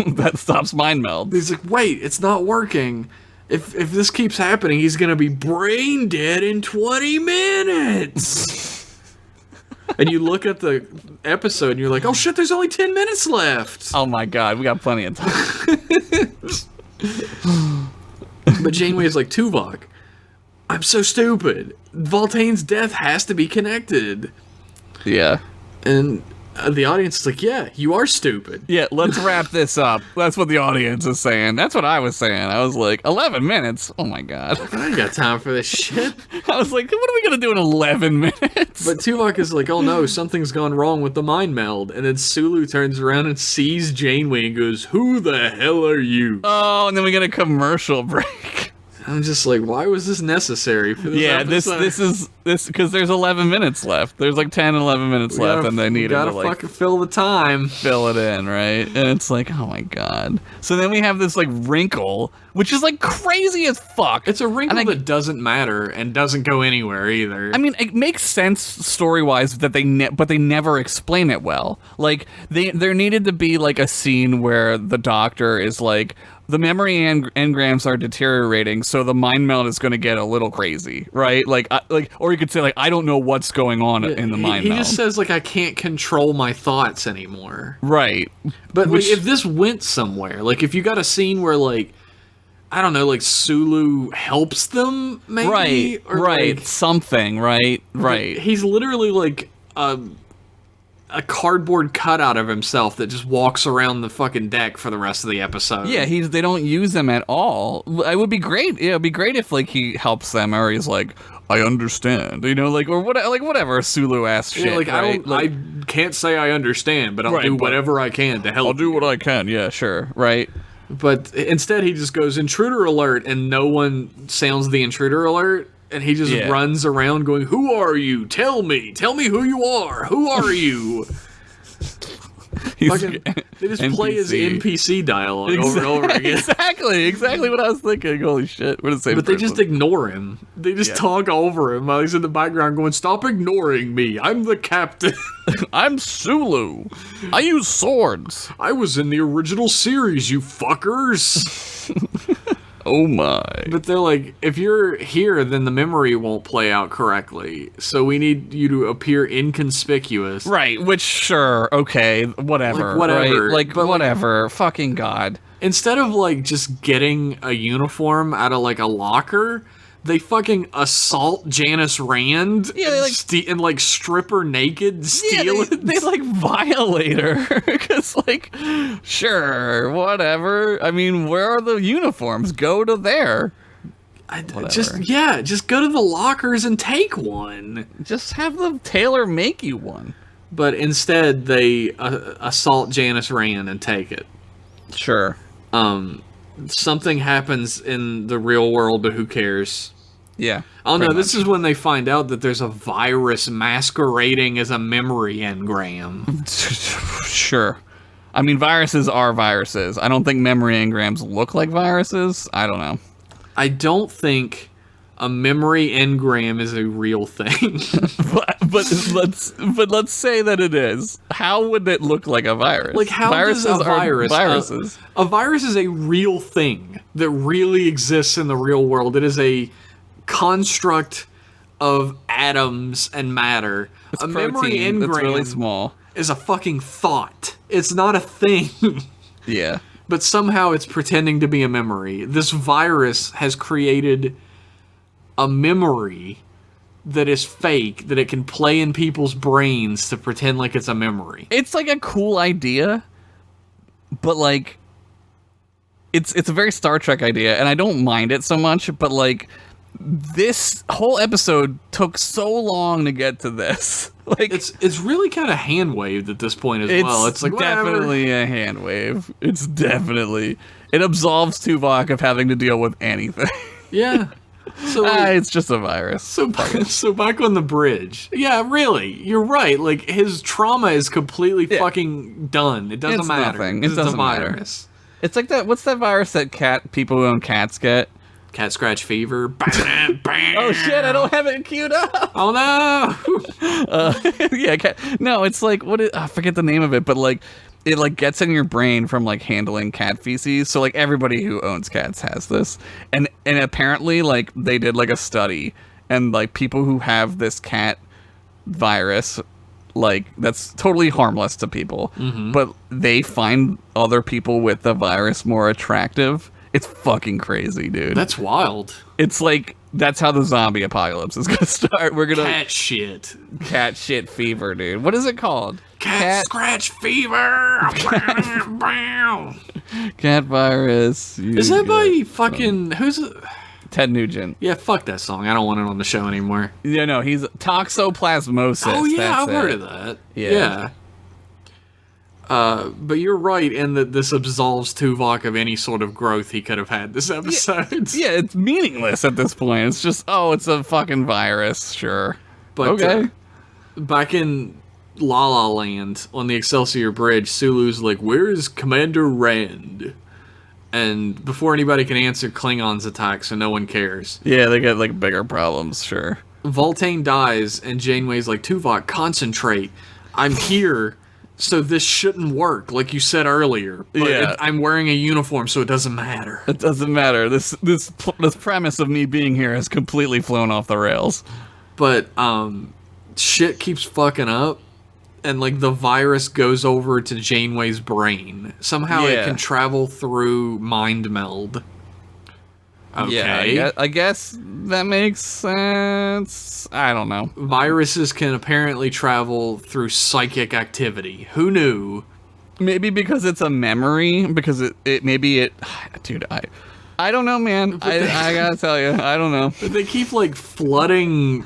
That stops mind meld. He's like, wait, it's not working. If this keeps happening, he's gonna be brain dead in 20 minutes. And you look at the episode and you're like, oh shit, there's only 10 minutes left. Oh my god, we got plenty of time. But Janeway's like, Tuvok, I'm so stupid. Voltaine's death has to be connected. Yeah. And the audience is like, yeah, you are stupid. Yeah, let's wrap this up. That's what the audience is saying. That's what I was saying. I was like, 11 minutes? Oh my god. I ain't got time for this shit. I was like, what are we gonna do in 11 minutes? But Tuvok is like, oh no, something's gone wrong with the mind meld. And then Sulu turns around and sees Janeway and goes, who the hell are you? Oh, and then we get a commercial break. I'm just like, why was this necessary for this episode? this is because there's 11 minutes left. There's like 10, 11 minutes left, and they need to like fucking fill the time. Fill it in, right? And it's like, oh my god. So then we have this like wrinkle, which is like crazy as fuck. It's a wrinkle that doesn't matter and doesn't go anywhere either. I mean, it makes sense story-wise that but they never explain it well. Like there needed to be like a scene where the doctor is like, the memory engrams are deteriorating, so the mind meld is going to get a little crazy, right? Or you could say, like, I don't know what's going on in the mind meld. He just says, like, I can't control my thoughts anymore. Right. But like, if this went somewhere, like, if you got a scene where, like, I don't know, like, Sulu helps them, maybe? Right, or right. Like, something, right, right. He's literally, like, a cardboard cutout of himself that just walks around the fucking deck for the rest of the episode. Yeah, they don't use him at all. It would be great. Yeah, it'd be great if like he helps them, or he's like, I understand, like, or what, like whatever Sulu ass shit. Like, right? I can't say I understand, but I'll do whatever I can to help. I'll do what I can. Yeah, sure, right. But instead, he just goes intruder alert, and no one sounds the intruder alert. And he just runs around going, who are you? Tell me who you are. Who are you? They just NPC. Play his NPC dialogue over and over again. Exactly what I was thinking. Holy shit. We're the same person. They just ignore him. They just talk over him while he's in the background going, stop ignoring me. I'm the captain. I'm Sulu. I use swords. I was in the original series, you fuckers. Oh my. But they're like, if you're here, then the memory won't play out correctly. So we need you to appear inconspicuous. Right, which, sure, okay, whatever. Like, whatever. Right? Like, whatever. Like, fucking God. Instead of, like, just getting a uniform out of, like, a locker, they fucking assault Janice Rand and, like, strip her naked, steal it. They, like, violate her. Because, like, sure, whatever. I mean, where are the uniforms? Go to there. Just go to the lockers and take one. Just have the tailor make you one. But instead, they assault Janice Rand and take it. Sure. Something happens in the real world, but who cares? Yeah. Oh no, this is when they find out that there's a virus masquerading as a memory engram. Sure. I mean, viruses are viruses. I don't think memory engrams look like viruses. I don't know. I don't think a memory engram is a real thing. but let's say that it is. How would it look like a virus? Like, how viruses does a virus? Are viruses. A virus is a real thing that really exists in the real world. It is a construct of atoms and matter. It's a protein. Memory engram it's really small. Is a fucking thought. It's not a thing. Yeah. But somehow it's pretending to be a memory. This virus has created a memory that is fake that it can play in people's brains to pretend like it's a memory. It's like a cool idea, but like it's a very Star Trek idea, and I don't mind it so much, but like this whole episode took so long to get to this. Like it's really kind of hand waved at this point as well. It's like definitely a hand wave. It absolves Tuvok of having to deal with anything. Yeah. So it's just a virus. So back on the bridge. Yeah, really. You're right. Like his trauma is completely fucking done. It doesn't matter. Nothing. It doesn't matter. Virus. It's like that. What's that virus that people who own cats get? Cat scratch fever. Bam, bam. Oh shit! I don't have it queued up. Oh no. Yeah. No, it's like I forget the name of it, but like it like gets in your brain from like handling cat feces. So like everybody who owns cats has this, and apparently like they did like a study, and like people who have this cat virus, like that's totally harmless to people, but they find other people with the virus more attractive. It's fucking crazy, dude. That's wild. It's like, that's how the zombie apocalypse is gonna start. We're gonna... Cat shit fever, dude. What is it called? Cat scratch fever. Cat virus. Is that by fucking... Who's it? Ted Nugent. Yeah, fuck that song. I don't want it on the show anymore. Yeah, no, he's Toxoplasmosis. Oh, yeah, I've heard of that. Yeah. But you're right in that this absolves Tuvok of any sort of growth he could have had this episode. Yeah, it's meaningless at this point. It's just, it's a fucking virus, sure. But okay. Back in La La Land on the Excelsior Bridge, Sulu's like, "Where is Commander Rand?" And before anybody can answer, Klingons attack, so no one cares. Yeah, they get like bigger problems, sure. Voltaine dies, and Janeway's like, "Tuvok, concentrate. I'm here." So this shouldn't work, like you said earlier. But I'm wearing a uniform, so it doesn't matter. It doesn't matter. This premise of me being here has completely flown off the rails. But shit keeps fucking up, and like the virus goes over to Janeway's brain. Somehow it can travel through mind meld. Okay. Yeah, I guess that makes sense. I don't know. Viruses can apparently travel through psychic activity. Who knew? Maybe because it's a memory. Because dude, I don't know, man. I gotta tell you, I don't know. But they keep like flooding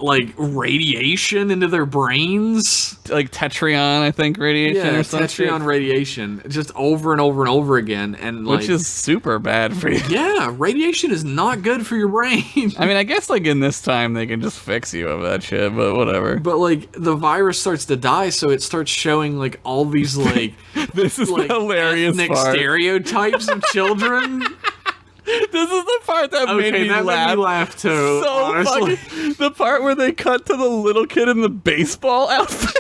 like radiation into their brains, like tetrion, I think, radiation or something. Tetrion radiation, just over and over and over again, and like, which is super bad for you. Yeah, radiation is not good for your brain. I mean, I guess like in this time they can just fix you of that shit, but whatever. But like the virus starts to die, so it starts showing like all these like this is like, the hilarious ethnic stereotypes of children. This is the part that made me laugh. Made me laugh too. So honestly. fucking, the part where they cut to the little kid in the baseball outfit.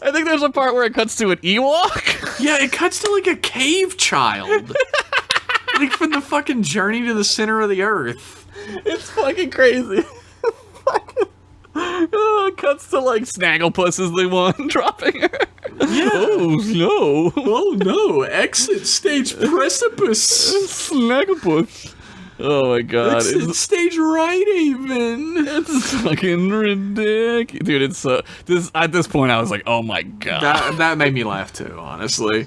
I think there's a part where it cuts to an Ewok. Yeah, it cuts to like a cave child. Like from the fucking Journey to the Center of the Earth. It's fucking crazy. It cuts to like Snagglepuss is the one dropping her. Yeah. Oh no. Oh no. Exit stage precipice. Snagglepuss. Oh my god. Exit stage right even. It's fucking ridiculous. Dude, it's so at this point I was like, oh my god. That made me laugh too, honestly.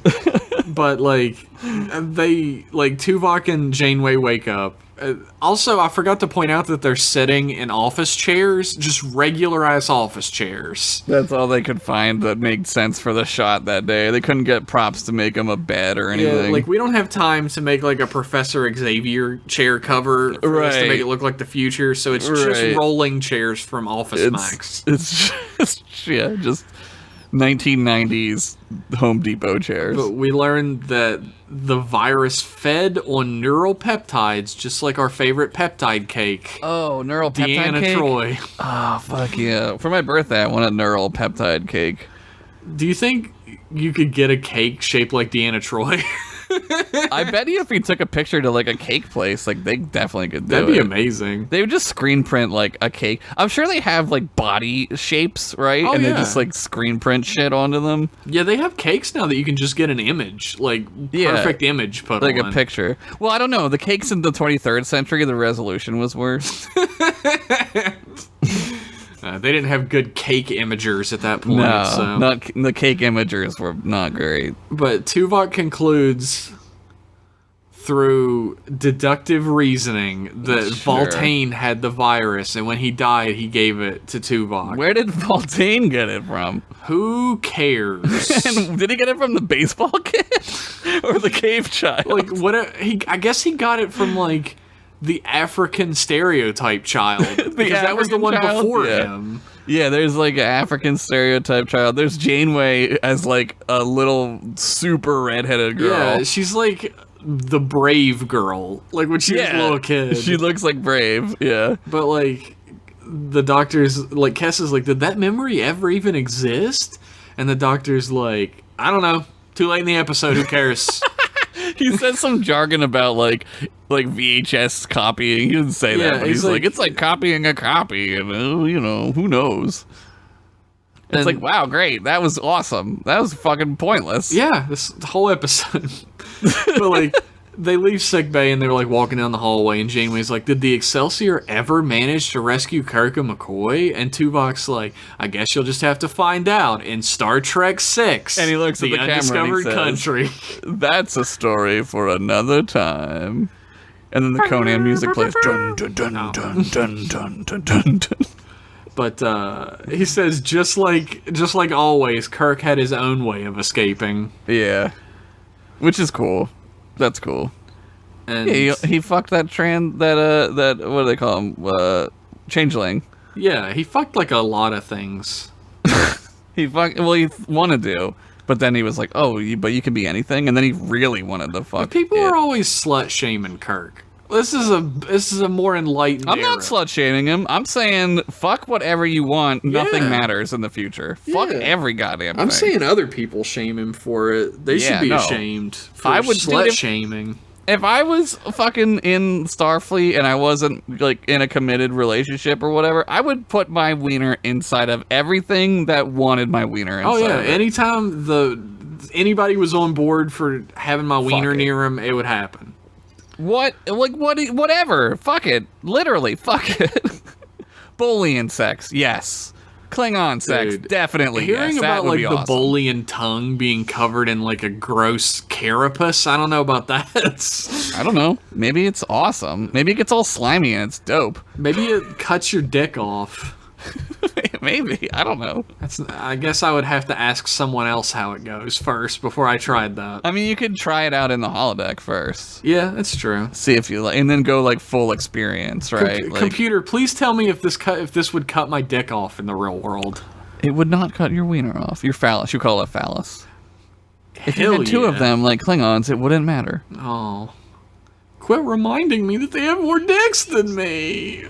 But like Tuvok and Janeway wake up. Also, I forgot to point out that they're sitting in office chairs, just regular-ass office chairs. That's all they could find that made sense for the shot that day. They couldn't get props to make them a bed or anything. Yeah, like, we don't have time to make, like, a Professor Xavier chair cover for us to make it look like the future, so it's just rolling chairs from Office Max. It's just 1990s Home Depot chairs. But we learned that the virus fed on neural peptides, just like our favorite peptide cake. Oh, neural peptide Deanna cake? Troi. Oh, fuck yeah. For my birthday, I want a neural peptide cake. Do you think you could get a cake shaped like Deanna Troi? I bet you if he took a picture to like a cake place, like they definitely could do That'd be it. amazing. They would just screen print like a cake. I'm sure they have like body shapes, right? Oh, and they yeah. just like screen print shit onto them. Yeah, they have cakes now that you can just get an image, like perfect image put like on. a picture. Well, I don't know. The cakes in the 23rd century, the resolution was worse. They didn't have good cake imagers at that point. No, so. not the cake imagers were not great. But Tuvok concludes through deductive reasoning that Sure. Voltaine had the virus, and when he died, he gave it to Tuvok. Where did Voltaine get it from? Who cares? And did he get it from the baseball kid or the cave child? Like what? I guess he got it from like the African stereotype child because that was the African one child? before Yeah. him. Yeah, there's like an African stereotype child. There's Janeway as like a little super redheaded girl. Yeah, she's like the brave girl, like when she was a little kid. She looks like Brave. Yeah. But like the doctor's like Kess is like, did that memory ever even exist? And the doctor's like, I don't know. Too late in the episode. Who cares? He said some jargon about like VHS copying. He didn't say that, but he's like, it's like copying a copy, and you know, who knows? It's like, wow, great, that was awesome. That was fucking pointless. Yeah, this whole episode. But like, they leave sickbay and they're like walking down the hallway, and Janeway's like, did the Excelsior ever manage to rescue Kirk and McCoy? And Tuvok's like, I guess you'll just have to find out in Star Trek VI. And he looks at the camera and he Undiscovered says, Country. That's a story for another time. And then the Conan music plays. Dun, dun, dun, dun, dun, dun, dun, dun, dun. But he says, just like always, Kirk had his own way of escaping. Yeah, which is cool. That's cool. And Yeah, he fucked that that what do they call him? Changeling. yeah, he fucked like a lot of things. He wanted to, but then he was like, "Oh, but you can be anything," and then he really wanted to fuck. People it. are always slut shaming Kirk. This is a more enlightened. I'm not era. slut shaming him. I'm saying fuck whatever you want. Nothing Yeah. matters in the future. Fuck Yeah. every goddamn thing. I'm saying other people shame him for it. They should be no. ashamed for I would- slut dude, if- shaming. if I was fucking in Starfleet and I wasn't like in a committed relationship or whatever, I would put my wiener inside of everything that wanted my wiener inside. Oh yeah, of it. anytime anybody was on board for having my wiener it. near him, it would happen. Whatever. Fuck it. Literally, fuck it. Boolean sex, yes. Klingon sex, Dude, definitely. Hearing yes. That about would like be the awesome. Boolean tongue being covered in like a gross carapace, I don't know about that. I don't know. Maybe it's awesome. Maybe it gets all slimy and it's dope. Maybe it cuts your dick off. Maybe. I don't know. I guess I would have to ask someone else how it goes first before I tried that. I mean, you could try it out in the holodeck first. Yeah, that's true. See if you like, and then go like full experience, right? Computer, please tell me if this would cut my dick off in the real world. It would not cut your wiener off. Your phallus. You call it a phallus. If you Hell had two yeah. of them, like Klingons, it wouldn't matter. Oh. Quit reminding me that they have more dicks than me.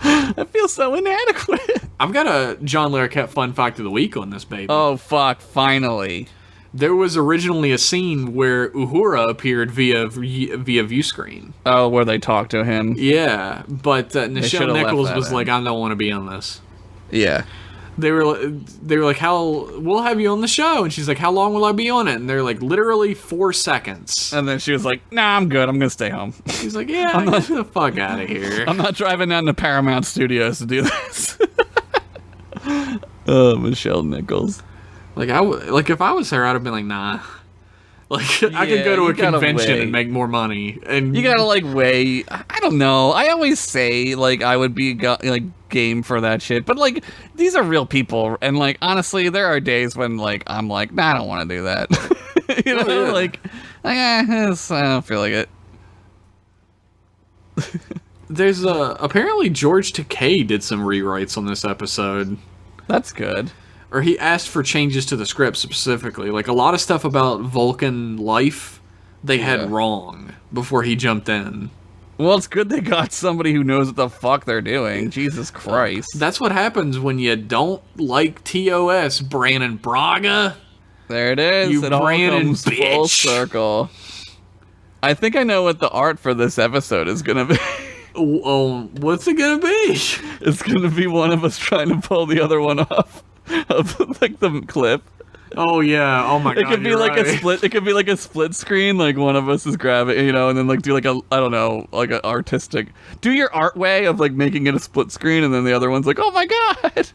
I feel so inadequate. I've got a John Larroquette fun fact of the week on this baby. Oh, fuck. Finally. There was originally a scene where Uhura appeared via view screen. Oh, where they talk to him. Yeah, but Nichelle should've left Nichols that was in. like, I don't want to be on this. Yeah. They were like, we'll have you on the show. And she's like, how long will I be on it? And they're like, literally 4 seconds. And then she was like, nah, I'm good. I'm going to stay home. He's like, yeah, get the fuck out of here. I'm not driving down to Paramount Studios to do this. Oh, Michelle Nichols. Like if I was her, I'd have been like, nah. Like I could go to you a gotta convention wait. and make more money. And You gotta like weigh. I don't know. I always say like I would be like game for that shit, but like these are real people, and like honestly, there are days when like I'm like, nah, I don't want to do that. You know, yeah. like I don't feel like it. there's apparently George Takei did some rewrites on this episode. That's good. Or he asked for changes to the script specifically. Like a lot of stuff about Vulcan life, they had wrong before he jumped in. Well, it's good they got somebody who knows what the fuck they're doing. Jesus Christ. That's what happens when you don't like TOS, Brandon Braga. There it is. You it all Brandon comes full bitch. circle. I think I know what the art for this episode is gonna be. Oh, what's it gonna be? It's gonna be one of us trying to pull the other one off of like the clip. Oh yeah. Oh my god. It could be like a split. It could be like a split screen. Like one of us is grabbing, and then like do like a I don't know, like an artistic. Do your art way of like making it a split screen, and then the other one's like, oh my god.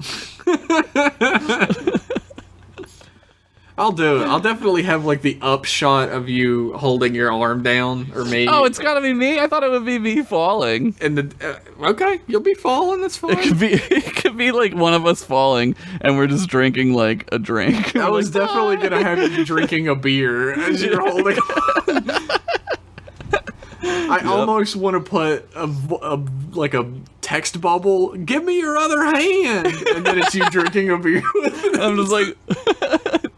I'll do it. I'll definitely have like the upshot of you holding your arm down, or maybe. Oh, it's gotta be me. I thought it would be me falling. And okay, you'll be falling. That's fine. It could be like one of us falling, and we're just drinking like a drink. I was definitely gonna have you drinking a beer as you're holding on. I almost want to put a text bubble. Give me your other hand, and then it's you drinking a beer. I'm just like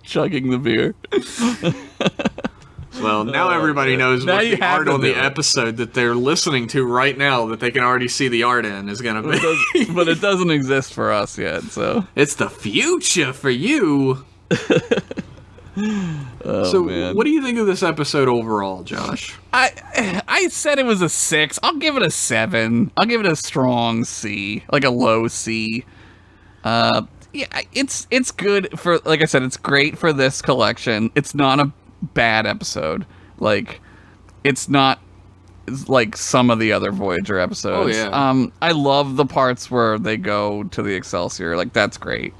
chugging the beer. Well, now everybody knows Now what you the have art to on do the it. episode that they're listening to right now, that they can already see the art in, is gonna be. But it doesn't exist for us yet, so. It's the future for you. So, man. what do you think of this episode overall, Josh? I said it was a 6. I'll give it a 7. I'll give it a strong C, like a low C. Yeah, it's good for, like I said, it's great for this collection. It's not a bad episode. Like, it's not like some of the other Voyager episodes. Oh, yeah. I love the parts where they go to the Excelsior. Like, that's great.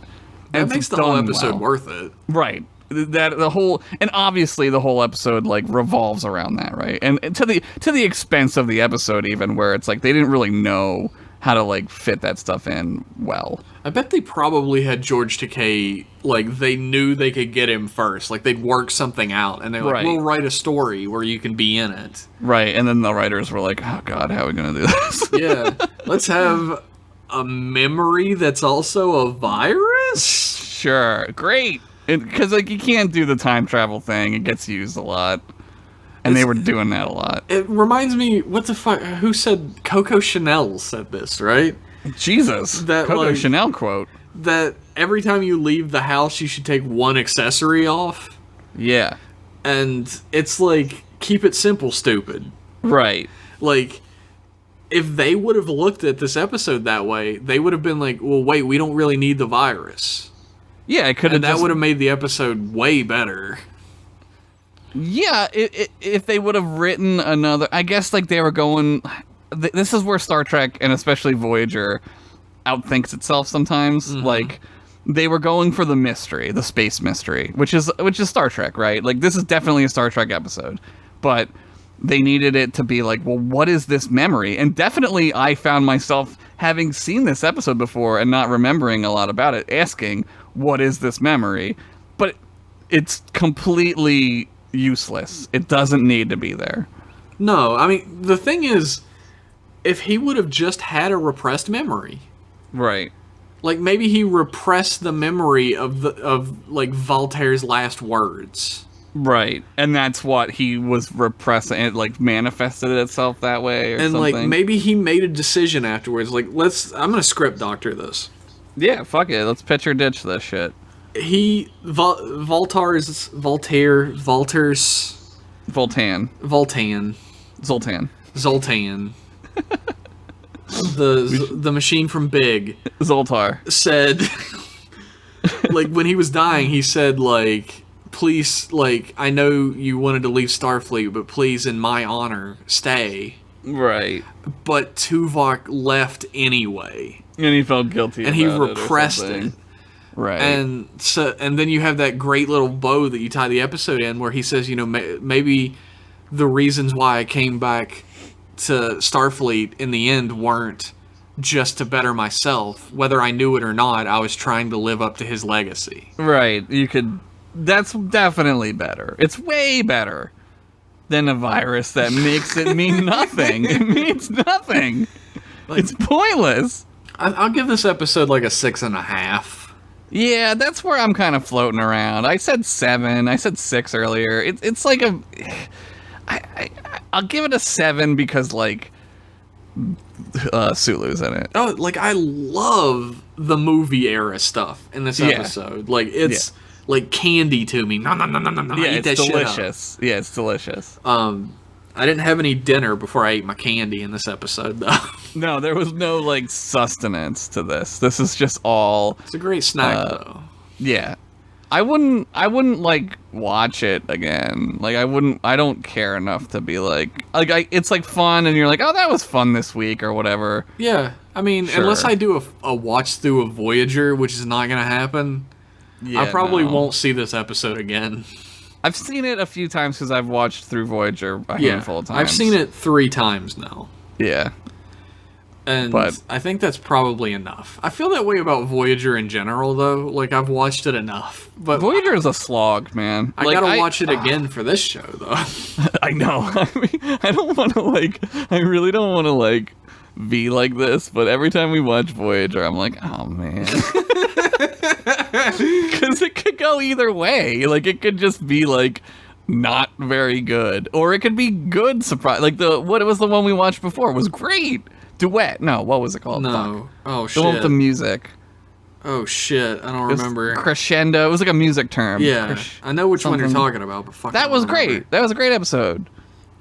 That It's makes the whole done episode well. worth it. Right. That the whole, and obviously the whole episode like revolves around that, right? And to the expense of the episode, even, where it's like they didn't really know how to like fit that stuff in well. I bet they probably had George Takei, like, they knew they could get him first. Like, they'd work something out, and they're like, Right. we'll write a story where you can be in it. Right. And then the writers were like, oh god, how are we gonna do this? Yeah. Let's have a memory that's also a virus? Sure, great. Because like you can't do the time travel thing; it gets used a lot, and they were doing that a lot. It reminds me, what the fuck, who said, Coco Chanel said this, right? Jesus, That, Coco like- Chanel quote. That every time you leave the house, you should take one accessory off. Yeah, And it's like, keep it simple, stupid. right. Like, if they would have looked at this episode that way, they would have been like, well, wait, we don't really need the virus. Yeah, it could have. And that would have made the episode way better. Yeah, if they would have written another, I guess like they were going. This is where Star Trek and especially Voyager outthinks itself sometimes. Mm-hmm. Like they were going for the mystery, the space mystery, which is Star Trek, right? Like this is definitely a Star Trek episode, but they needed it to be like, well, what is this memory? And definitely, I found myself having seen this episode before and not remembering a lot about it, asking, what is this memory? But it's completely useless. It doesn't need to be there. No, I mean, the thing is, if he would have just had a repressed memory, Right. like maybe he repressed the memory of like Voltaire's last words. Right. And that's what he was repressing. It like manifested itself that way or And something. like maybe he made a decision afterwards, like, I'm gonna script doctor this. Yeah, fuck it. Let's pitch or ditch this shit. Voltaire's Voltan. Voltan. Zoltan. Zoltan. the machine from Big Zoltar. said, like, when he was dying, he said, like, please, like, I know you wanted to leave Starfleet, but please, in my honor, stay. Right. But Tuvok left anyway, And he felt guilty and he about it or repressed something. it. Right. And then you have that great little bow that you tie the episode in, where he says, you know, maybe the reasons why I came back to Starfleet in the end weren't just to better myself. Whether I knew it or not, I was trying to live up to his legacy. Right. You could. That's definitely better. It's way better than a virus that makes it mean nothing. It means nothing. It's pointless. I'll give this episode like a 6.5. Yeah, that's where I'm kind of floating around. I said 7. I said 6 earlier. It's like a. I'll give it a 7 because like Sulu's in it. Oh, like, I love the movie era stuff in this Yeah. episode. Like, it's like candy to me. No, no, no, no, no, no. Yeah, eat it's that delicious. Yeah, it's delicious. I didn't have any dinner before I ate my candy in this episode, though. No, there was no like sustenance to this. This is just all. It's a great snack, though. Yeah, I wouldn't like watch it again. Like I don't care enough to be like it's like fun, and you're like, oh, that was fun this week or whatever. Yeah, I mean, Sure. unless I do a watch through of Voyager, which is not gonna happen, Yeah, I probably no. won't see this episode again. I've seen it a few times because I've watched through Voyager a handful of times. I've seen it 3 times now. Yeah. And But- I think that's probably enough. I feel that way about Voyager in general, though. Like, I've watched it enough. But Voyager is a slog, man. I Like, gotta watch it again for this show, though. I know. I mean, I don't want to I really don't want to be like this, but every time we watch Voyager, I'm like, oh man. Because it could go either way. Like, it could just be not very good, or it could be good surprise. Like what was the one we watched before? It was great. Duet. No, what was it called? No. Fuck. Oh, The one with shit. the music. Oh, shit. I don't It was remember. Crescendo. It was like a music term. Yeah. I know which one you're something. talking about, but fuck. That was great. That was a great episode.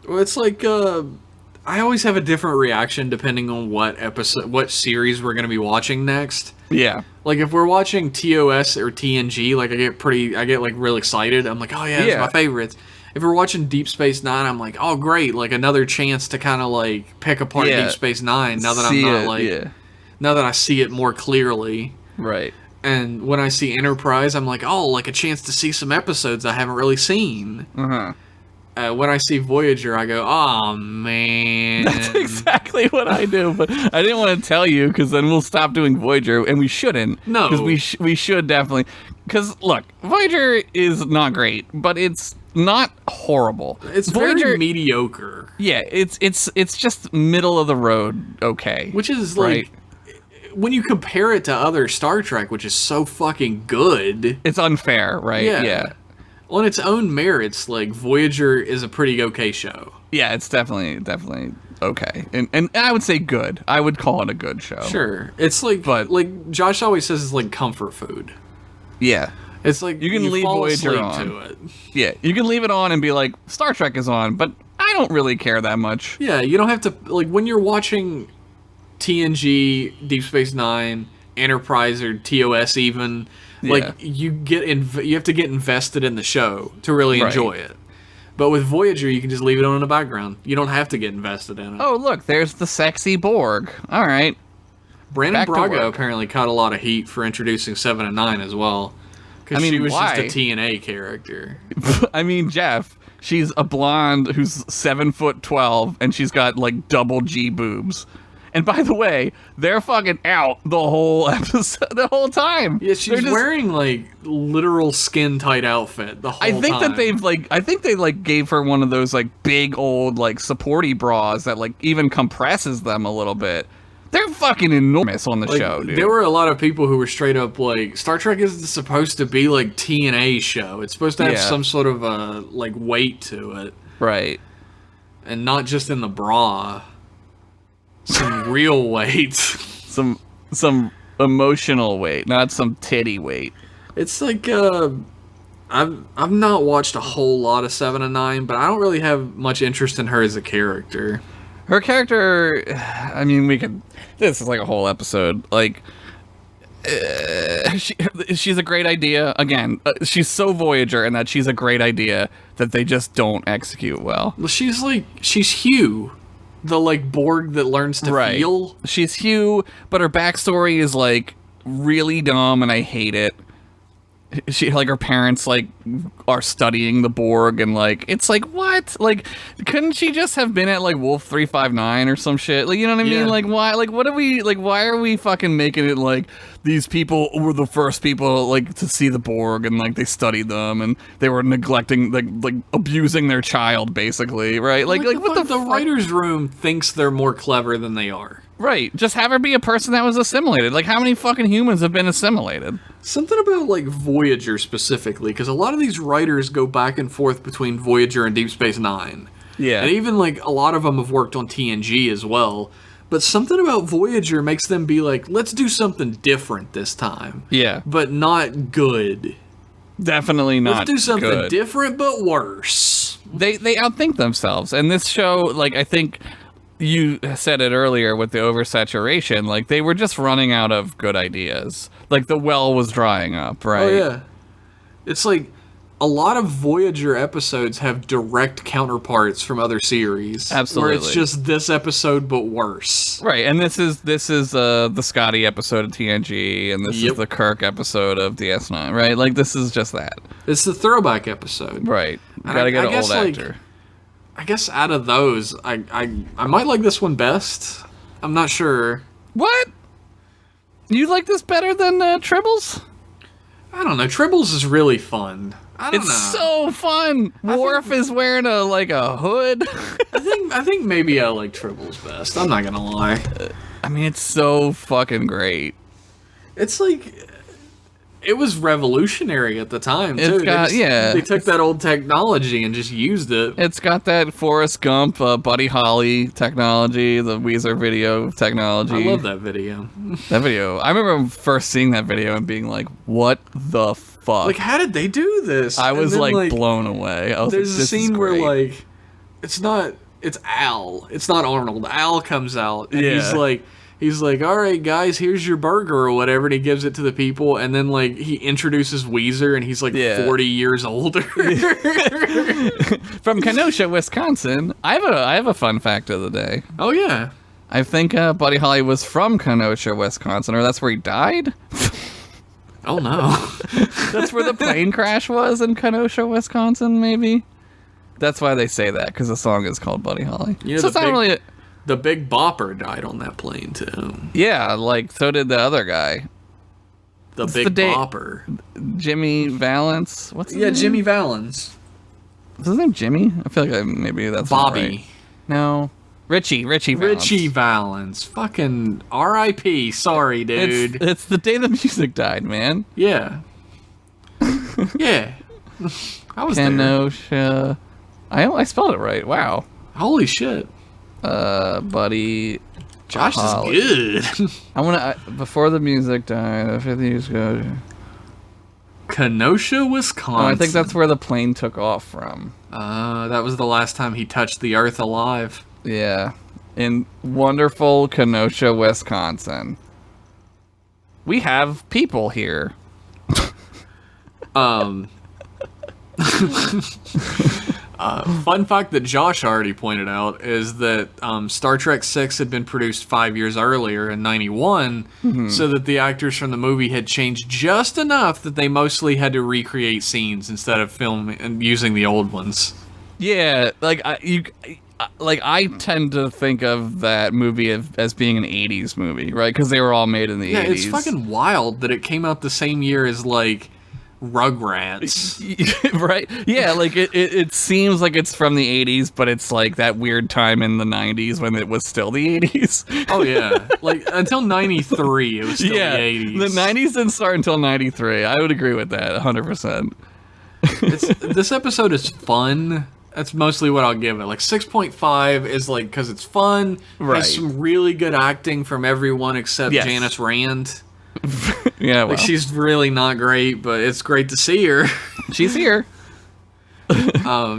Well, it's like, I always have a different reaction depending on what series we're gonna be watching next. Yeah. Like, if we're watching TOS or TNG, like, I get like real excited. I'm like, oh yeah, it's Yeah. my favorites. If we're watching Deep Space Nine, I'm like, oh great, like another chance to kind of like pick apart Yeah. Deep Space Nine. Now that See I'm not it, like, yeah. now that I see it more clearly. Right. And when I see Enterprise, I'm like, oh, like a chance to see some episodes I haven't really seen. Uh-huh. When I see Voyager, I go, oh man. That's exactly what I do, but I didn't want to tell you because then we'll stop doing Voyager, and we shouldn't. No. Because we should definitely. Because, look, Voyager is not great, but it's not horrible. It's Voyager, very mediocre. yeah, it's just middle of the road okay. Which is right? like, when you compare it to other Star Trek, which is so fucking good. It's unfair, right? Yeah. On its own merits, like, Voyager is a pretty okay show. Yeah, it's definitely okay. And I would say good. I would call it a good show. Sure. It's like, But- like Josh always says, it's like comfort food. Yeah. It's like You can leave fall Voyager asleep on. to it. Yeah, you can leave it on and be like, Star Trek is on, but I don't really care that much. Yeah, you don't have to, like, when you're watching TNG, Deep Space Nine, Enterprise, or TOS even, Yeah. like, you have to get invested in the show to really Right. enjoy it. But with Voyager, you can just leave it on in the background. You don't have to get invested in it. Oh, look, there's the sexy Borg. All right. Brandon back to Braga work. apparently caught a lot of heat for introducing 7 and 9 as well. Because I mean, she was why? just a TNA character. I mean, Jeff, she's a blonde who's 7'12", and she's got double G boobs. And by the way, they're fucking out the whole episode, the whole time. Yeah, she's They're just- wearing, like, literal skin-tight outfit the whole I think time. that they gave her one of those big old supporty bras that even compresses them a little bit. They're fucking enormous on the show, dude. There were a lot of people who were straight up like, Star Trek isn't supposed to be like TNA show. It's supposed to have Yeah. some sort of weight to it, Right. and not just in the bra. Some real weight. Some emotional weight, not some titty weight. It's like I've not watched a whole lot of 7 and 9, but I don't really have much interest in her as a character. Her character, I mean, this is like a whole episode. She's a great idea. Again, she's so Voyager in that she's a great idea that they just don't execute well. Well, she's Hugh, the Borg that learns to feel. She's Hugh, but her backstory is really dumb, and I hate it. She her parents are studying the Borg, and it's what? Couldn't she just have been at Wolf 359 or some shit? You know what I Yeah. mean? Why? What are we why are we fucking making it these people were the first people to see the Borg, and they studied them, and they were neglecting abusing their child basically, right? What the The fuck? writer's room thinks they're more clever than they are. Right. Just have her be a person that was assimilated. How many fucking humans have been assimilated? Something about Voyager specifically, because a lot of these writers go back and forth between Voyager and Deep Space Nine. Yeah. And even a lot of them have worked on TNG as well. But something about Voyager makes them be let's do something different this time. Yeah. But not good. Definitely not. Let's do something good. different but worse. They outthink themselves, and this show, like, I think you said it earlier with the oversaturation, like, they were just running out of good ideas. Like, the well was drying up, right? Oh, yeah. It's like a lot of Voyager episodes have direct counterparts from other series. Absolutely. Where it's just this episode but worse. Right, and this is the Scotty episode of TNG, and this is the Kirk episode of DS9, right? Like, this is just that. It's the throwback episode. Right. Gotta get an old actor. I guess out of those, I might like this one best. I'm not sure. What? You like this better than Tribbles? I don't know. Tribbles is really fun. I don't know. It's so fun. Worf is wearing a hood. I think maybe I like Tribbles best. I'm not gonna lie. I mean, it's so fucking great. It's like it was revolutionary at the time too. They took that old technology and just used it. It's got that Forrest Gump, Buddy Holly technology, the Weezer video technology. I love that video. That video. I remember first seeing that video and being like, "What the fuck? Like, how did they do this?" I was like blown away. I was there's like, a scene where like it's Al. It's not Arnold. Al comes out and he's like, all right, guys, here's your burger or whatever, and he gives it to the people, and then like he introduces Weezer, and he's like 40 years older. From Kenosha, Wisconsin. I have a fun fact of the day. Oh yeah, I think Buddy Holly was from Kenosha, Wisconsin, or that's where he died. Oh no, that's where the plane crash was in Kenosha, Wisconsin. Maybe that's why they say that, because the song is called Buddy Holly. You know, so it's not really. The Big Bopper died on that plane too. Yeah, like so did the other guy. The Big Bopper. Jimmy Valance. What's his name? Jimmy Valance. Is his name Jimmy? I feel like maybe that's Bobby. Not right. No. Richie Valance. Richie Valance. Fucking R.I.P. Sorry, dude. It's the day the music died, man. Yeah. Yeah. I was Kenosha. I spelled it right. Wow. Holy shit. Buddy. Josh Holly. is good. I want to before the music died. 50 years ago. Kenosha, Wisconsin. Oh, I think that's where the plane took off from. That was the last time he touched the earth alive. Yeah, in wonderful Kenosha, Wisconsin. We have people here. Fun fact that Josh already pointed out is that Star Trek VI had been produced 5 years earlier in 91, so that the actors from the movie had changed just enough that they mostly had to recreate scenes instead of filming and using the old ones. Yeah, I tend to think of that movie as being an 80s movie, right? Because they were all made in the 80s. Yeah, it's fucking wild that it came out the same year as, like, Rugrats. Right? Yeah, like, it seems like it's from the 80s, but it's, like, that weird time in the 90s when it was still the 80s. Oh, yeah. Like, until 93, it was still the 80s. The 90s didn't start until 93. I would agree with that, 100%. This episode is fun. That's mostly what I'll give it. Like 6.5 is like because it's fun. Right. Has some really good acting from everyone except Janice Rand. Yeah, well. Like she's really not great, but it's great to see her. She's here.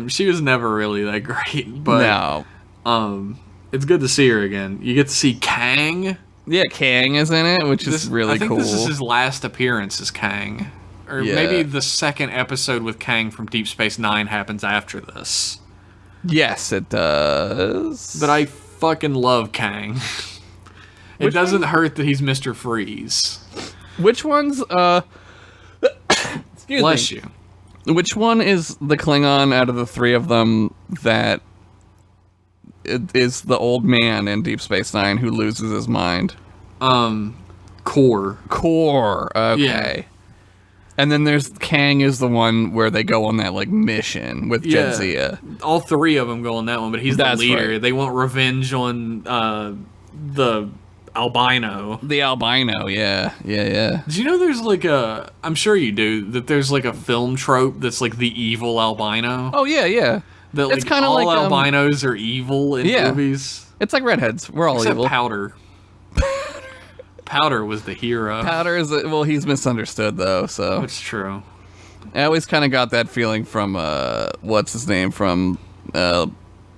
She was never really that great, but no. It's good to see her again. You get to see Kang. Yeah, Kang is in it, which is really cool. I think this is his last appearance as Kang. Or maybe the second episode with Kang from Deep Space Nine happens after this. Yes, it does. But I fucking love Kang. It doesn't hurt that he's Mr. Freeze. Which one's, excuse Bless me. you. Which one is the Klingon out of the three of them that is the old man in Deep Space Nine who loses his mind? Core. Okay. Yeah. And then there's Kang is the one where they go on that like mission with Jadzia. All three of them go on that one, but he's the leader. Right. They want revenge on the albino. The albino, yeah. Did you know there's like I'm sure you do, that there's like a film trope that's like the evil albino? Oh, yeah. That like it's kind of all like albinos are evil in movies. It's like redheads. We're all Except evil. Powder. Powder was the hero. Powder is he's misunderstood though, so That's true. I always kind of got that feeling from what's his name from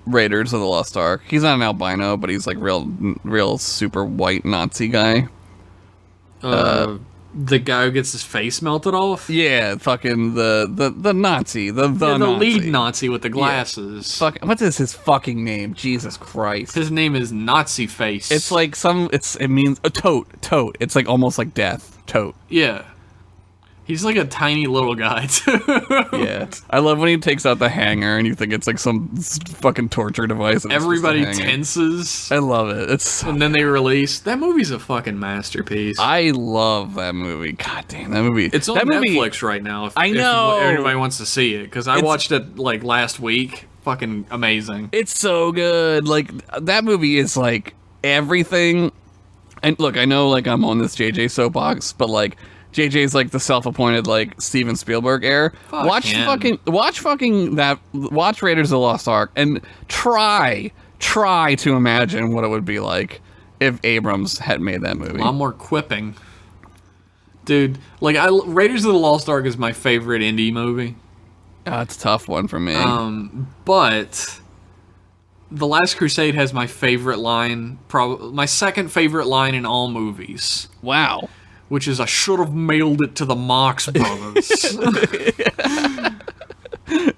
Raiders of the Lost Ark. He's not an albino, but he's like real super white Nazi guy. The guy who gets his face melted off? Yeah, fucking the Nazi, the Nazi. Lead Nazi with the glasses. Yeah. What is his fucking name? Jesus Christ. His name is Nazi Face. It's like it means a tote. It's like almost like death. Tote. Yeah. He's like a tiny little guy, too. Yeah. I love when he takes out the hanger and you think it's like some fucking torture device. Everybody tenses. I love it. And then they release. That movie's a fucking masterpiece. I love that movie. God damn, that movie. It's on Netflix right now. If anybody wants to see it. Because I watched it like last week. Fucking amazing. It's so good. Like, that movie is like everything. And look, I know like I'm on this JJ soapbox, but like, JJ's like the self-appointed like Steven Spielberg heir. Watch Raiders of the Lost Ark and try to imagine what it would be like if Abrams had made that movie. A lot more quipping. Dude, like Raiders of the Lost Ark is my favorite indie movie. It's a tough one for me. But The Last Crusade has my favorite line, my second favorite line in all movies. Wow. Which is, I should have mailed it to the Marx Brothers.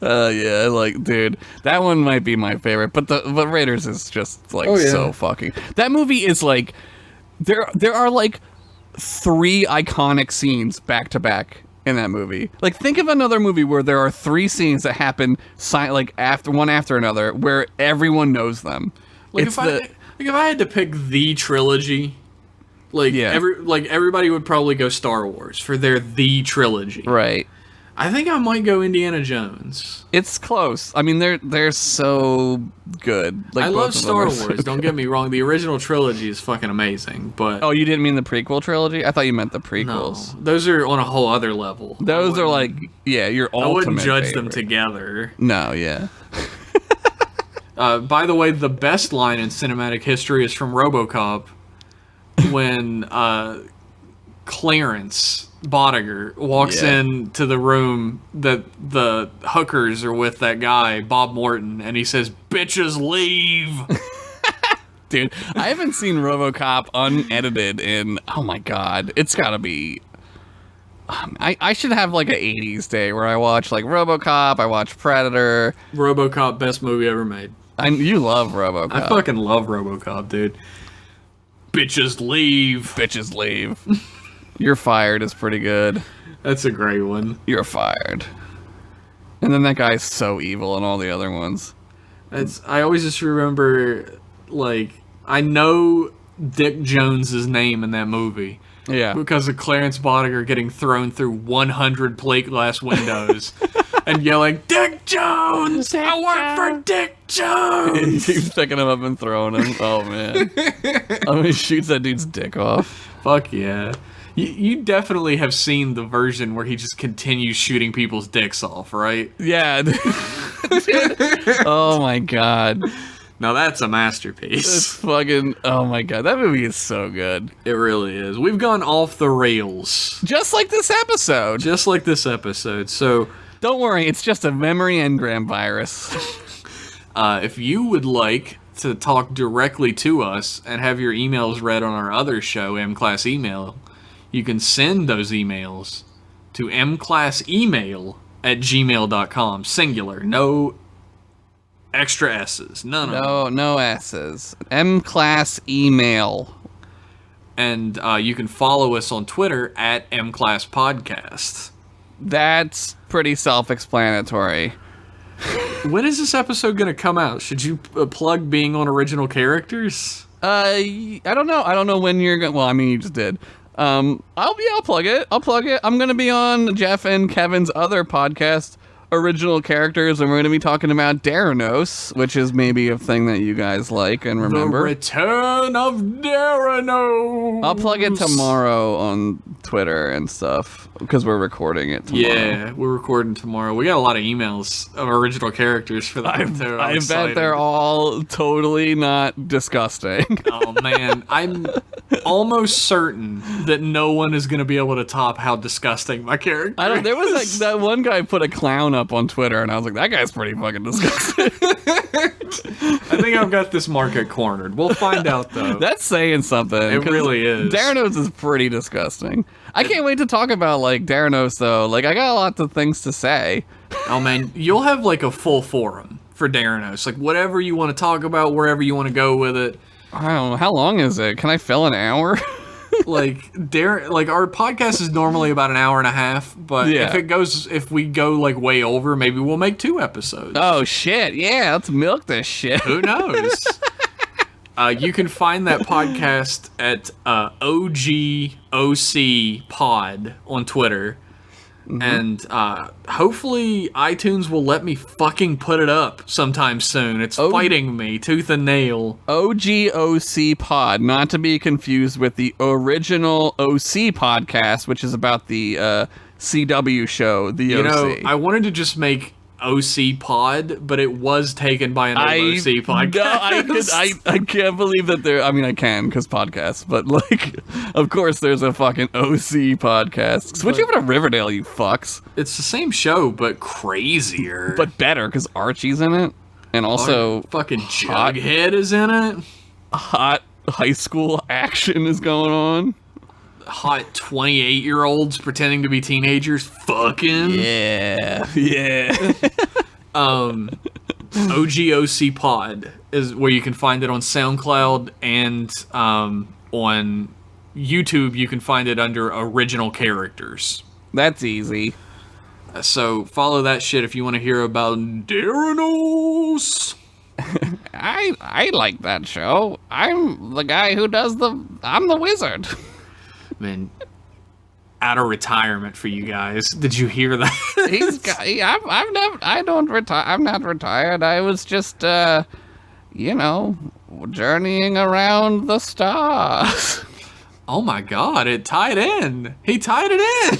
Yeah, like, dude, that one might be my favorite, but Raiders is just like so fucking. That movie is like, there are like 3 iconic scenes back to back in that movie. Like, think of another movie where there are 3 scenes that happen like one after another, where everyone knows them. Like, if I had to pick the trilogy. Everybody would probably go Star Wars for their the trilogy. Right. I think I might go Indiana Jones. It's close. I mean, they're so good. Like, I love Star Wars. Don't get me wrong. The original trilogy is fucking amazing. But oh, you didn't mean the prequel trilogy? I thought you meant the prequels. No, those are on a whole other level. Those are like your ultimate. I wouldn't judge favorite. them together. No, yeah. By the way, the best line in cinematic history is from RoboCop. When Clarence Bodiger walks into the room that the hookers are with that guy, Bob Morton, and he says, "Bitches leave!" Dude, I haven't seen RoboCop unedited in, oh my god, it's gotta be... I should have like an 80s day where I watch like RoboCop, I watch Predator. RoboCop, best movie ever made. You love RoboCop. I fucking love RoboCop, dude. Bitches leave. Bitches leave. You're Fired is pretty good. That's a great one. You're Fired. And then that guy's so evil in all the other ones. I always just remember, like, I know Dick Jones's name in that movie. Yeah. Because of Clarence Bodiger getting thrown through 100 plate glass windows and yelling, "Dick Jones! I work for Dick Jones!" He keeps picking him up and throwing him. Oh, man. He shoots that dude's dick off. Fuck yeah. You definitely have seen the version where he just continues shooting people's dicks off, right? Yeah. Oh, my God. Now that's a masterpiece. It's fucking... Oh, my God. That movie is so good. It really is. We've gone off the rails. Just like this episode. So... Don't worry. It's just a memory engram virus. If you would like to talk directly to us and have your emails read on our other show, M-Class Email, you can send those emails to mclassemail@gmail.com. Singular. No extra S's. None of them. No S's. M-Class Email. And you can follow us on Twitter at mclasspodcast. That's pretty self-explanatory. When is this episode going to come out? Should you plug being on original characters? I don't know. I don't know when you're going. Well, I mean, you just did. I'll plug it. I'm going to be on Jeff and Kevin's other podcast, Original Characters, and we're going to be talking about Daranos, which is maybe a thing that you guys like and remember. The Return of Daranos. I'll plug it tomorrow on Twitter and stuff, because we're recording it tomorrow. Yeah, we're recording tomorrow. We got a lot of emails of original characters for that too. I bet they're all totally not disgusting. Oh man, almost certain that no one is going to be able to top how disgusting my character is. There was like that one guy put a clown up on Twitter, and I was like, that guy's pretty fucking disgusting. I think I've got this market cornered. We'll find out, though. That's saying something. It really is. Daranos is pretty disgusting. I can't wait to talk about, like, Daranos, though. Like, I got lots of things to say. Oh, man, you'll have, like, a full forum for Daranos. Like, whatever you want to talk about, wherever you want to go with it. I don't know. How long is it? Can I fill an hour? Like our podcast is normally about an hour and a half, but if we go like way over, maybe we'll make 2 episodes. Oh shit! Yeah, let's milk this shit. Who knows? You can find that podcast at OGOC Pod on Twitter. Mm-hmm. And hopefully iTunes will let me fucking put it up sometime soon. It's fighting me tooth and nail. OGOC Pod, not to be confused with the original OC podcast, which is about the CW show, the OC. You know, I wanted to just make OC Pod, but it was taken by an OC podcast. No, I can't believe that there. I mean, I can because podcasts, but like, of course, there's a fucking OC podcast. Switch over to Riverdale, you fucks. It's the same show, but crazier, but better because Archie's in it, and also fucking Jughead is in it. Hot high school action is going on. Hot 28-year-olds pretending to be teenagers fucking. Yeah. OGOC Pod is where you can find it on SoundCloud, and on YouTube you can find it under Original Characters. That's easy. So follow that shit if you want to hear about Daranos. I like that show. I'm the guy who does I'm the wizard. Man, out of retirement for you guys. Did you hear that? I'm not retired. I was just, journeying around the stars. Oh my God, it tied in. He tied it in.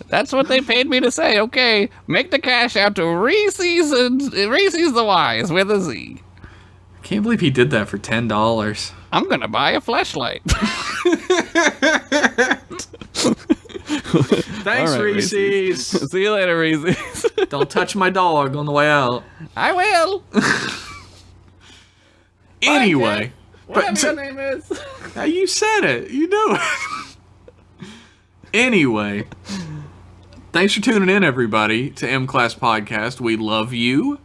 That's what they paid me to say. Okay, make the cash out to Reese's the Wise with a Z. I can't believe he did that for $10. I'm gonna buy a fleshlight. Thanks, right, Reese's. See you later, Reese's. Don't touch my dog on the way out. I will. Anyway. Whatever your name is. You said it. You knew it. Anyway. Thanks for tuning in, everybody, to M-Class Podcast. We love you.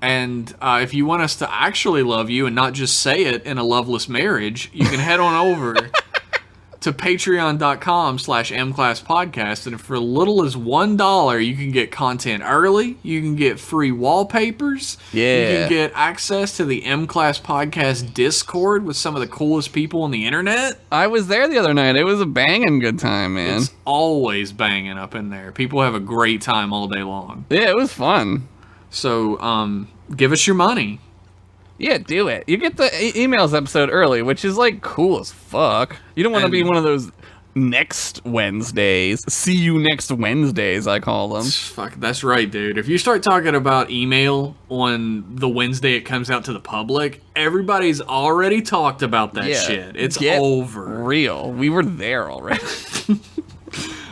And if you want us to actually love you and not just say it in a loveless marriage, you can head on over to patreon.com/mclasspodcast, and for little as $1, you can get content early, you can get free wallpapers, you can get access to the M-Class Podcast Discord with some of the coolest people on the internet. I was there the other night. It was a banging good time, man. It's always banging up in there. People have a great time all day long. Yeah, it was fun. So, give us your money. Yeah, do it. You get the emails episode early, which is, like, cool as fuck. You don't want to be one of those next Wednesdays. See you next Wednesdays, I call them. Fuck, that's right, dude. If you start talking about email on the Wednesday it comes out to the public, everybody's already talked about that shit. It's over. Real. We were there already.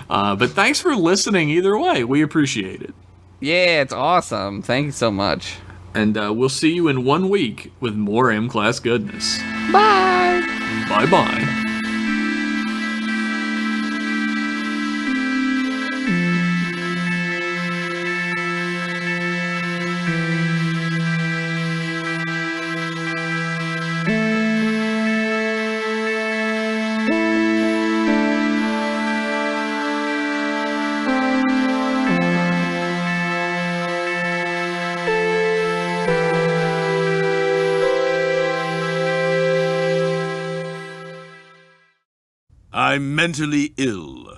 But thanks for listening either way. We appreciate it. Yeah, it's awesome. Thank you so much. And we'll see you in 1 week with more M-Class goodness. Bye. Bye-bye. I'm mentally ill.